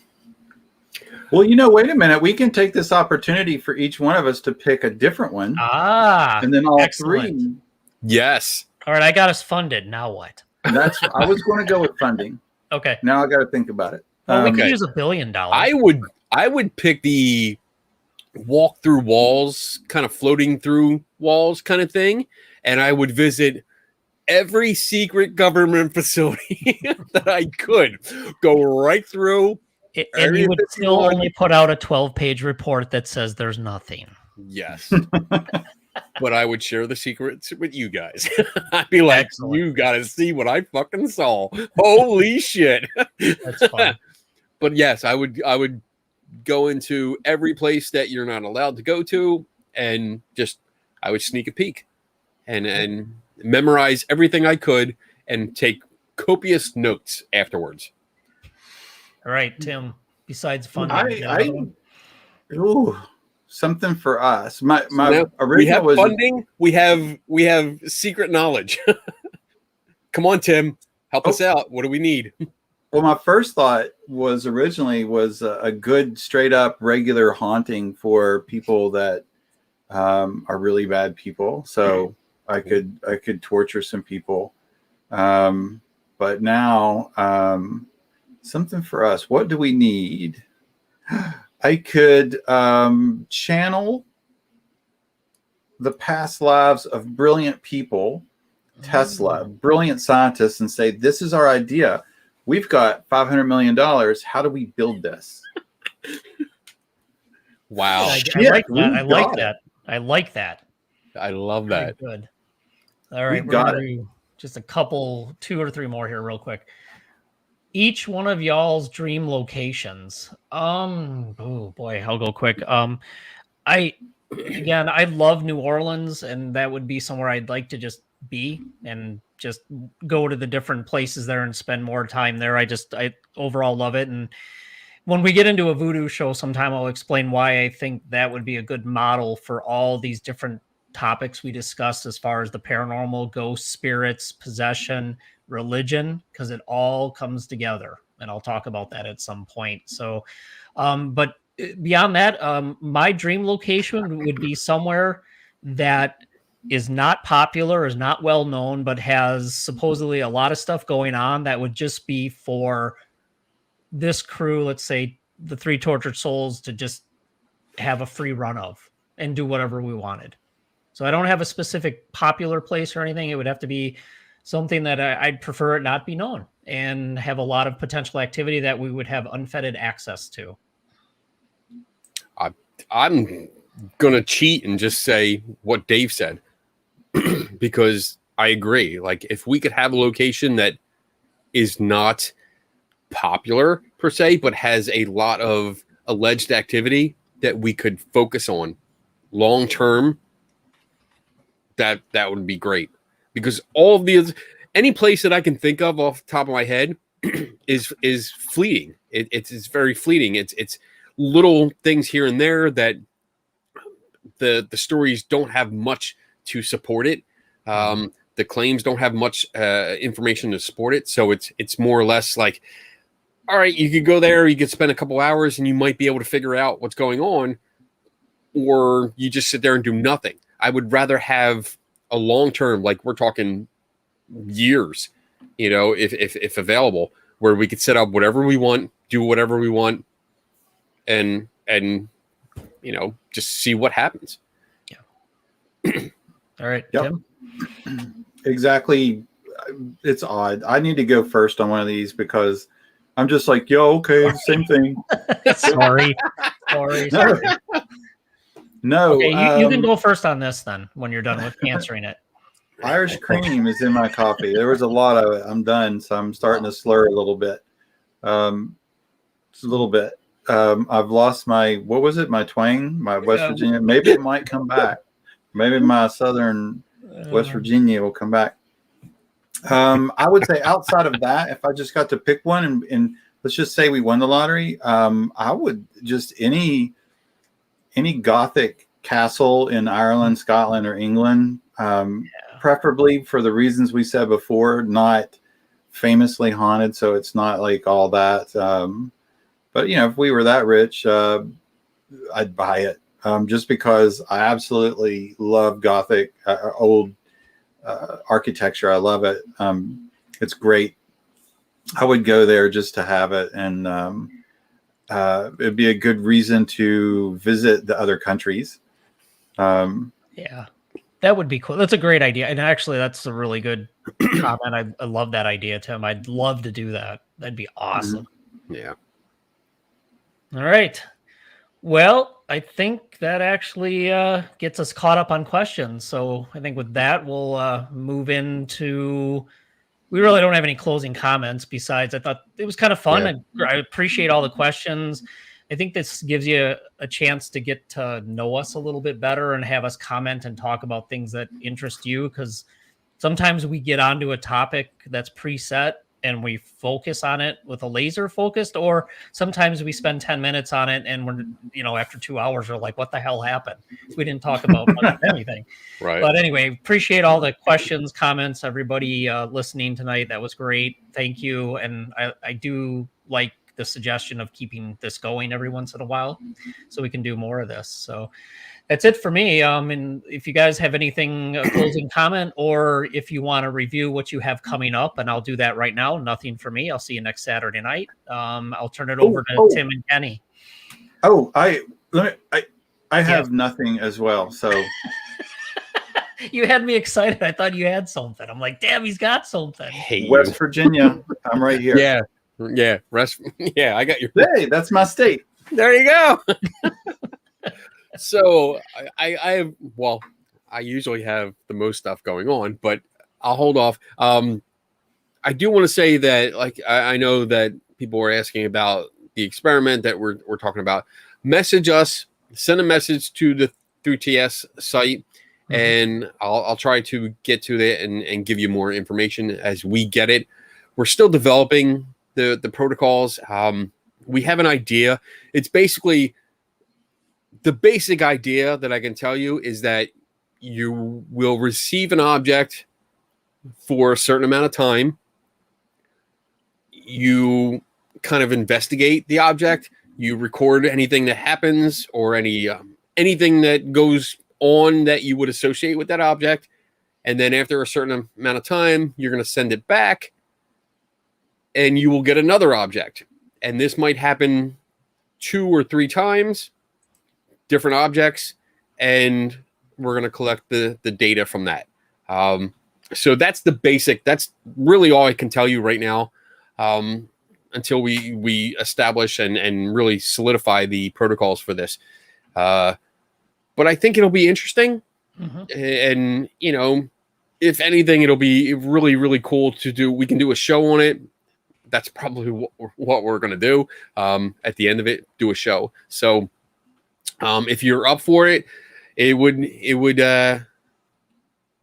Well, you know, wait a minute. We can take this opportunity for each one of us to pick a different one. And then all three. Yes. All right, I got us funded. Now what? I was going to go with funding. Okay. Now I got to think about it. Well, we could use $1 billion. I would pick the walk through walls, kind of floating through walls kind of thing, and I would visit every secret government facility that I could. Go right through. And you would still only put out a 12-page report that says there's nothing. Yes. But I would share the secrets with you guys. I'd be like, excellent. You got to see what I fucking saw. Holy shit. That's fun. But yes, I would go into every place that you're not allowed to go to, and I would sneak a peek and memorize everything I could and take copious notes afterwards. All right, Tim, besides fun. Something for us. My original we have funding. We have secret knowledge. Come on, Tim, help us out. What do we need? Well, my first thought was originally a good straight up regular haunting for people that are really bad people. So I could torture some people. But now something for us. What do we need? I could channel the past lives of brilliant people, Tesla, brilliant scientists, and say, this is our idea. We've got $500 million. How do we build this? Wow. I like that. I like that. I love that. Very good. All right. We're going to do just a couple, 2 or 3 more here real quick. each one of y'all's dream locations. Oh boy, I'll go quick. I I love New Orleans, and that would be somewhere I'd like to just be and just go to the different places there and spend more time there. I overall love it. And when we get into a voodoo show sometime, I'll explain why I think that would be a good model for all these different topics we discussed as far as the paranormal, ghosts, spirits, possession, religion, because it all comes together. And I'll talk about that at some point. So, but beyond that, my dream location would be somewhere that is not popular, is not well known, but has supposedly a lot of stuff going on that would just be for this crew, let's say the Three Tortured Souls, to just have a free run of and do whatever we wanted. So I don't have a specific popular place or anything. It would have to be something that I'd prefer it not be known and have a lot of potential activity that we would have unfettered access to. I'm gonna cheat and just say what Dave said because I agree. Like, if we could have a location that is not popular per se, but has a lot of alleged activity that we could focus on long term, that would be great. Because all of the any place that I can think of off the top of my head is fleeting. It's very fleeting. It's little things here and there that the stories don't have much to support it. The claims don't have much information to support it. So it's more or less like, all right, you could go there, you could spend a couple hours and you might be able to figure out what's going on, or you just sit there and do nothing. I would rather have a long-term, like we're talking years, if available, where we could set up whatever we want, do whatever we want, and just see what happens. Yeah. All right, yep. Tim? Exactly. It's odd. I need to go first on one of these because I'm just like, yo, okay, same thing. Sorry. No. Okay, you can go first on this then when you're done with answering it. Irish cream is in my coffee. There was a lot of it. I'm done, so I'm starting to slur a little bit. Just a little bit. I've lost my, what was it? My twang, my West Virginia. Maybe it might come back. Maybe my Southern West Virginia will come back. I would say outside of that, if I just got to pick one and let's just say we won the lottery, I would just any Gothic castle in Ireland, Scotland, or England, preferably for the reasons we said before, not famously haunted. So it's not like all that. But if we were that rich, I'd buy it. Just because I absolutely love Gothic, old architecture. I love it. It's great. I would go there just to have it, and it'd be a good reason to visit the other countries. Yeah, that would be cool. That's a great idea, and actually, that's a really good comment. I love that idea, Tim. I'd love to do that. That'd be awesome. Yeah. All right. Well, I think that actually gets us caught up on questions. So I think with that, we'll move into. We really don't have any closing comments besides I thought it was kind of fun. Yeah. I appreciate all the questions. I think this gives you a chance to get to know us a little bit better and have us comment and talk about things that interest you, because sometimes we get onto a topic that's preset and we focus on it with a laser focused, or sometimes we spend 10 minutes on it and we're, after 2 hours, we're like, what the hell happened? We didn't talk about anything. Right. But anyway, appreciate all the questions, comments, everybody listening tonight. That was great. Thank you. And I do like the suggestion of keeping this going every once in a while so we can do more of this. So that's it for me. And if you guys have anything, a closing comment, or if you want to review what you have coming up, and I'll do that right now. Nothing for me. I'll see you next Saturday night. I'll turn it over to Tim and Kenny. Oh, I have nothing as well. So you had me excited. I thought you had something. I'm like, damn, he's got something. Hey, West Virginia. I'm right here. Yeah. Yeah. I got your. Hey, that's my state. There you go. So I usually have the most stuff going on, but I'll hold off. I do want to say that, like, I know that people were asking about the experiment that we're talking about. Message us, send a message to the through TS site, and I'll try to get to it and give you more information as we get it. We're still developing the protocols. We have an idea. It's basically the basic idea that I can tell you is that you will receive an object for a certain amount of time. You kind of investigate the object. You record anything that happens or anything that goes on that you would associate with that object. And then after a certain amount of time, you're going to send it back and you will get another object. And this might happen 2 or 3 times, different objects, and we're going to collect the data from that. So that's the basic. That's really all I can tell you right now, until we establish and really solidify the protocols for this. But I think it'll be interesting. And, you know, if anything, it'll be really, really cool to do. We can do a show on it. That's probably what we're going to do. At the end of it, do a show. So if you're up for it, it would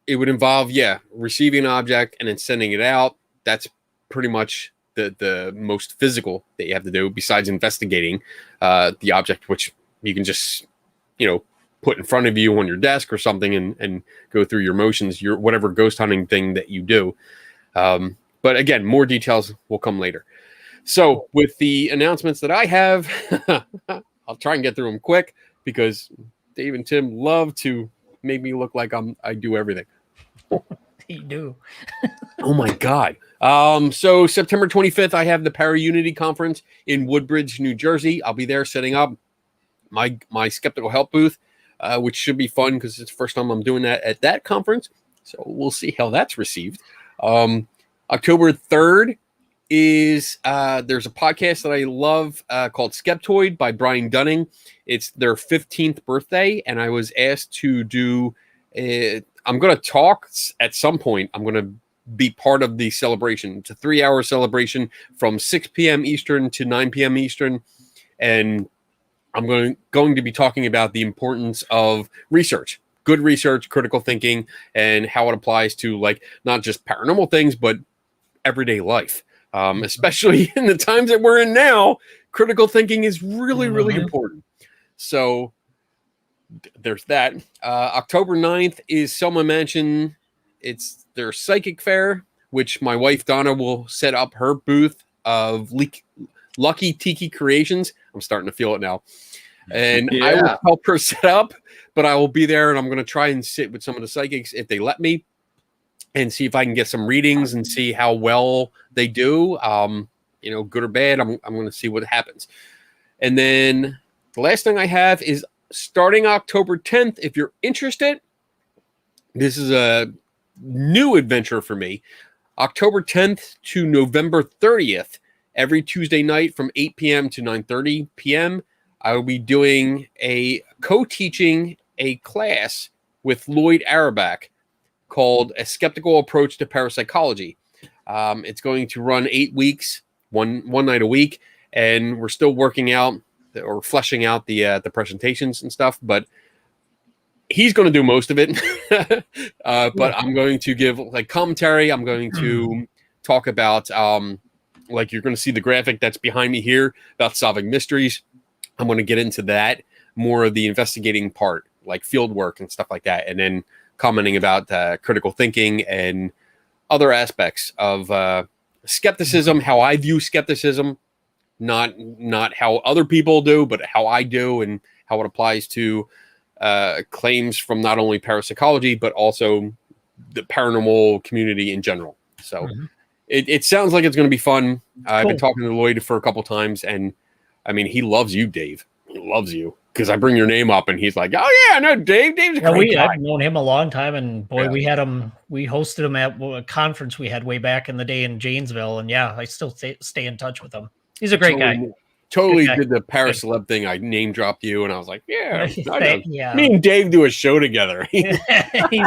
involve, receiving an object and then sending it out. That's pretty much the most physical that you have to do, besides investigating the object, which you can just, you know, put in front of you on your desk or something and go through your motions, your whatever ghost hunting thing that you do. But again, more details will come later. So with the announcements that I have, I'll try and get through them quick because Dave and Tim love to make me look like I do everything. You do. Oh my God. So September 25th, I have the Para Unity Conference in Woodbridge, New Jersey. I'll be there setting up my Skeptical Help booth, which should be fun because it's the first time I'm doing that at that conference. So we'll see how that's received. October 3rd is there's a podcast that I love called Skeptoid by Brian Dunning. It's their 15th birthday, and I was asked to do I'm going to talk at some point. I'm going to be part of the celebration. It's a 3-hour celebration from 6 p.m. Eastern to 9 p.m. Eastern, and I'm going to be talking about the importance of research, good research, critical thinking, and how it applies to, like, not just paranormal things, but everyday life. Especially in the times that we're in now, critical thinking is really, really important. So there's that. October 9th is Selma Mansion. It's their psychic fair, which my wife Donna will set up her booth of Lucky Tiki Creations. I'm starting to feel it now. And I will help her set up, but I will be there and I'm going to try and sit with some of the psychics if they let me and see if I can get some readings and see how well they do. You know, good or bad, I'm going to see what happens. And then the last thing I have is starting October 10th, if you're interested, this is a new adventure for me. October 10th to November 30th, every Tuesday night from 8 p.m. to 9:30 p.m., I will be doing co-teaching a class with Lloyd Arabak called A Skeptical Approach to Parapsychology. It's going to run 8 weeks, one night a week, and we're still working out or fleshing out the presentations and stuff, but he's going to do most of it. But I'm going to give like commentary. I'm going to talk about like you're going to see the graphic that's behind me here about solving mysteries. I'm going to get into that, more of the investigating part, like field work and stuff like that, and then commenting about critical thinking and other aspects of skepticism, how I view skepticism, not how other people do, but how I do and how it applies to claims from not only parapsychology, but also the paranormal community in general. So it sounds like it's going to be fun. I've been talking to Lloyd for a couple times, and I mean, he loves you, Dave. He loves you because I bring your name up, and he's like, "Oh yeah, no, Dave. Dave's a great guy." I've known him a long time, and boy, we had him. We hosted him at a conference we had way back in the day in Janesville, and I still stay in touch with him. He's a great guy. totally Okay. did the Paris celeb thing. I name dropped you, and I was like, yeah, I know. Yeah. Me and Dave do a show together. He's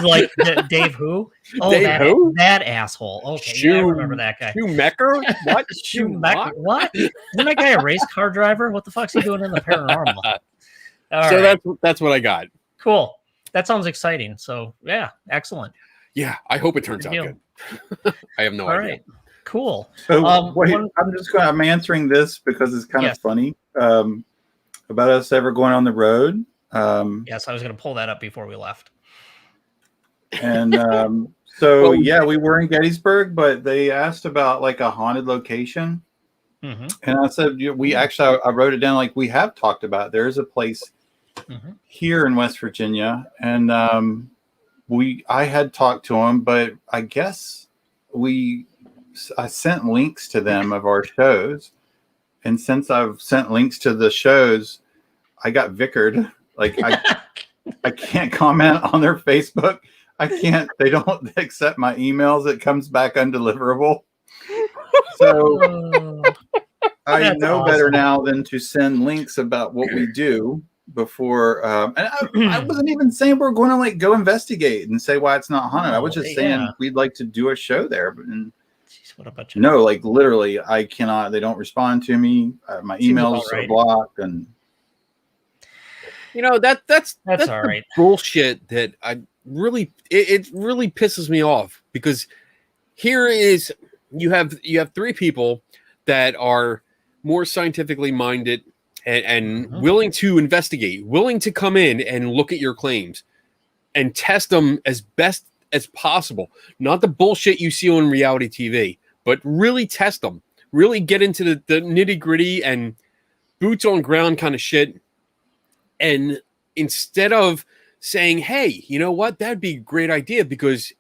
like, Dave who? Oh, Dave who? that asshole. Okay, yeah, I remember that guy. Shoemaker? What? Schumacher? What? Isn't that guy a race car driver? What the fuck's he doing in the paranormal? All So right. that's what I got. Cool. That sounds exciting. So yeah, excellent. Yeah, I hope it turns out Good good. I have no All idea. right. Cool. So wait, one- I'm answering this because it's kind Yes. of funny. About us ever going on the road. Yes, I was going to pull that up before we left. And so Well, yeah, we were in Gettysburg, but they asked about like a haunted location. Mm-hmm. And I said, we actually, I wrote it down like we have talked about. There's a place here in West Virginia, and I had talked to them, but I guess I sent links to them of our shows, and since I've sent links to the shows, I got vickered. Like I can't comment on their Facebook. I can't. They don't accept my emails. It comes back undeliverable. So I know better now than to send links about what we do before. And I wasn't even saying we're going to like go investigate and say why it's not haunted. I was just saying we'd like to do a show there. And jeez, what a bunch of no, like literally, I cannot. They don't respond to me. My emails are blocked, and you know that's all right. Bullshit that I really it really pisses me off, because here is you have three people that are more scientifically minded and willing to investigate, willing to come in and look at your claims and test them as best as possible. Not the bullshit you see on reality TV, but really test them, really get into the nitty gritty and boots on ground kind of shit. And instead of saying, hey, you know what, that'd be a great idea, because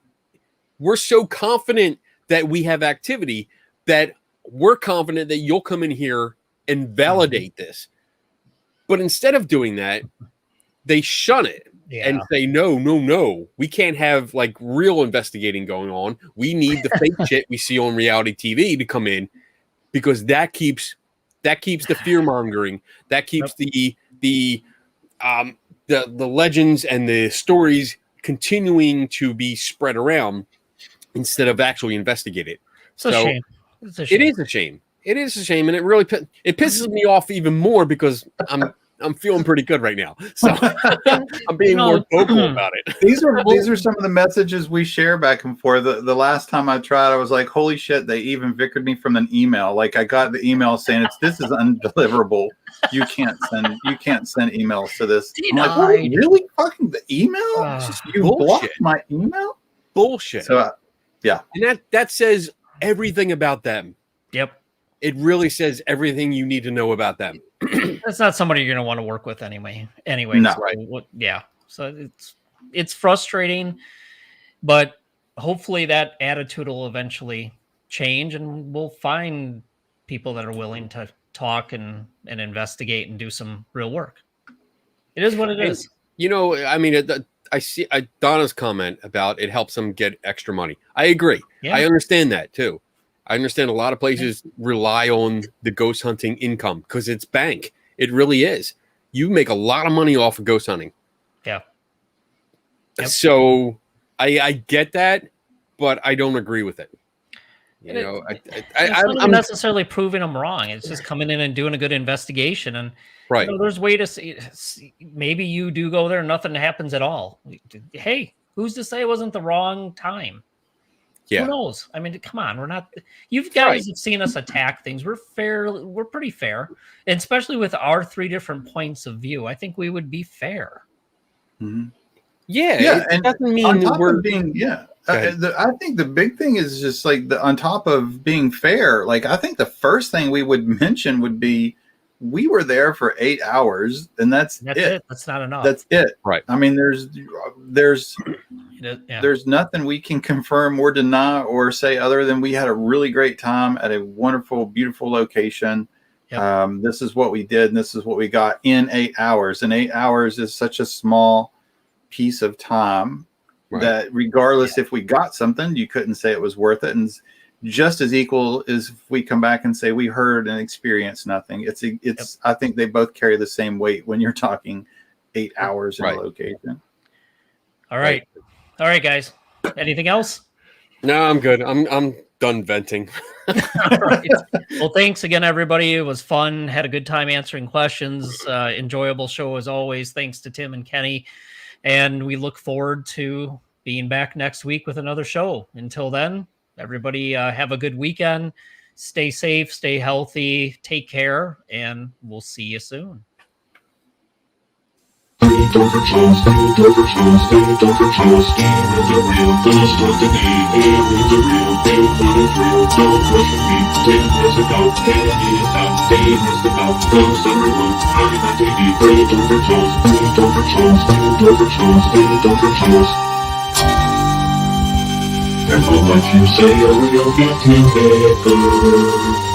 we're so confident that we have activity that we're confident that you'll come in here and validate this. But instead of doing that, they shun it and say, no, we can't have like real investigating going on. We need the fake shit we see on reality TV to come in, because that keeps the fear mongering, that keeps the legends and the stories continuing to be spread around instead of actually investigate it. It's a shame. It's a shame. It is a shame. It is a shame, and it really pisses me off even more because I'm feeling pretty good right now. So I'm being more vocal about it. These are some of the messages we share back and forth. The last time I tried, I was like, holy shit, they even vickered me from an email. Like I got the email saying this is undeliverable. You can't send emails to this. I'm like, what, really? Fucking the email? You blocked my email? Bullshit. So yeah. And that says everything about them. Yep. It really says everything you need to know about them. That's not somebody you're going to want to work with anyway. No. So, right. Yeah. So it's frustrating, but hopefully that attitude will eventually change, and we'll find people that are willing to talk and investigate and do some real work. It is what it is. You know, I mean, I see Donna's comment about it helps them get extra money. I agree. Yeah. I understand that too. I understand a lot of places rely on the ghost hunting income because it's bank. It really is. You make a lot of money off of ghost hunting. Yeah. Yep. So I get that, but I don't agree with it. You know, I'm not necessarily proving them wrong. It's just coming in and doing a good investigation. And right. You know, there's way to see, maybe you do go there and nothing happens at all. Hey, who's to say it wasn't the wrong time? Yeah. Who knows? I mean, come on. We're not, you guys have seen us attack things. We're fair. We're pretty fair. And especially with our three different points of view, I think we would be fair. Mm-hmm. Yeah. And doesn't mean on top we're of being, I think the big thing is just like on top of being fair, like I think the first thing we would mention would be we were there for 8 hours, and that's it. That's not enough. That's it. Right. I mean, there's nothing we can confirm or deny or say other than we had a really great time at a wonderful, beautiful location. Yep. This is what we did, and this is what we got in 8 hours. And 8 hours is such a small piece of time that regardless if we got something, you couldn't say it was worth it. And just as equal as if we come back and say we heard and experienced nothing. It's I think they both carry the same weight when you're talking 8 hours in a location. All right. All right, guys. Anything else? No, I'm good. I'm done venting. All right. Well, thanks again, everybody. It was fun. Had a good time answering questions. Enjoyable show as always. Thanks to Tim and Kenny. And we look forward to being back next week with another show. Until then, everybody have a good weekend. Stay safe, stay healthy, take care, and we'll see you soon. Don't for chance, don't for chance, don't for chance. With the real, don't start the need. With the real, what is real? Don't question me. Didn't miss it out, didn't need it out, didn't miss it out. Don't summer room, I'm in my TV. Don't for chance, don't for chance, don't for chance, don't for chance. And what you say, oh, you'll get to better.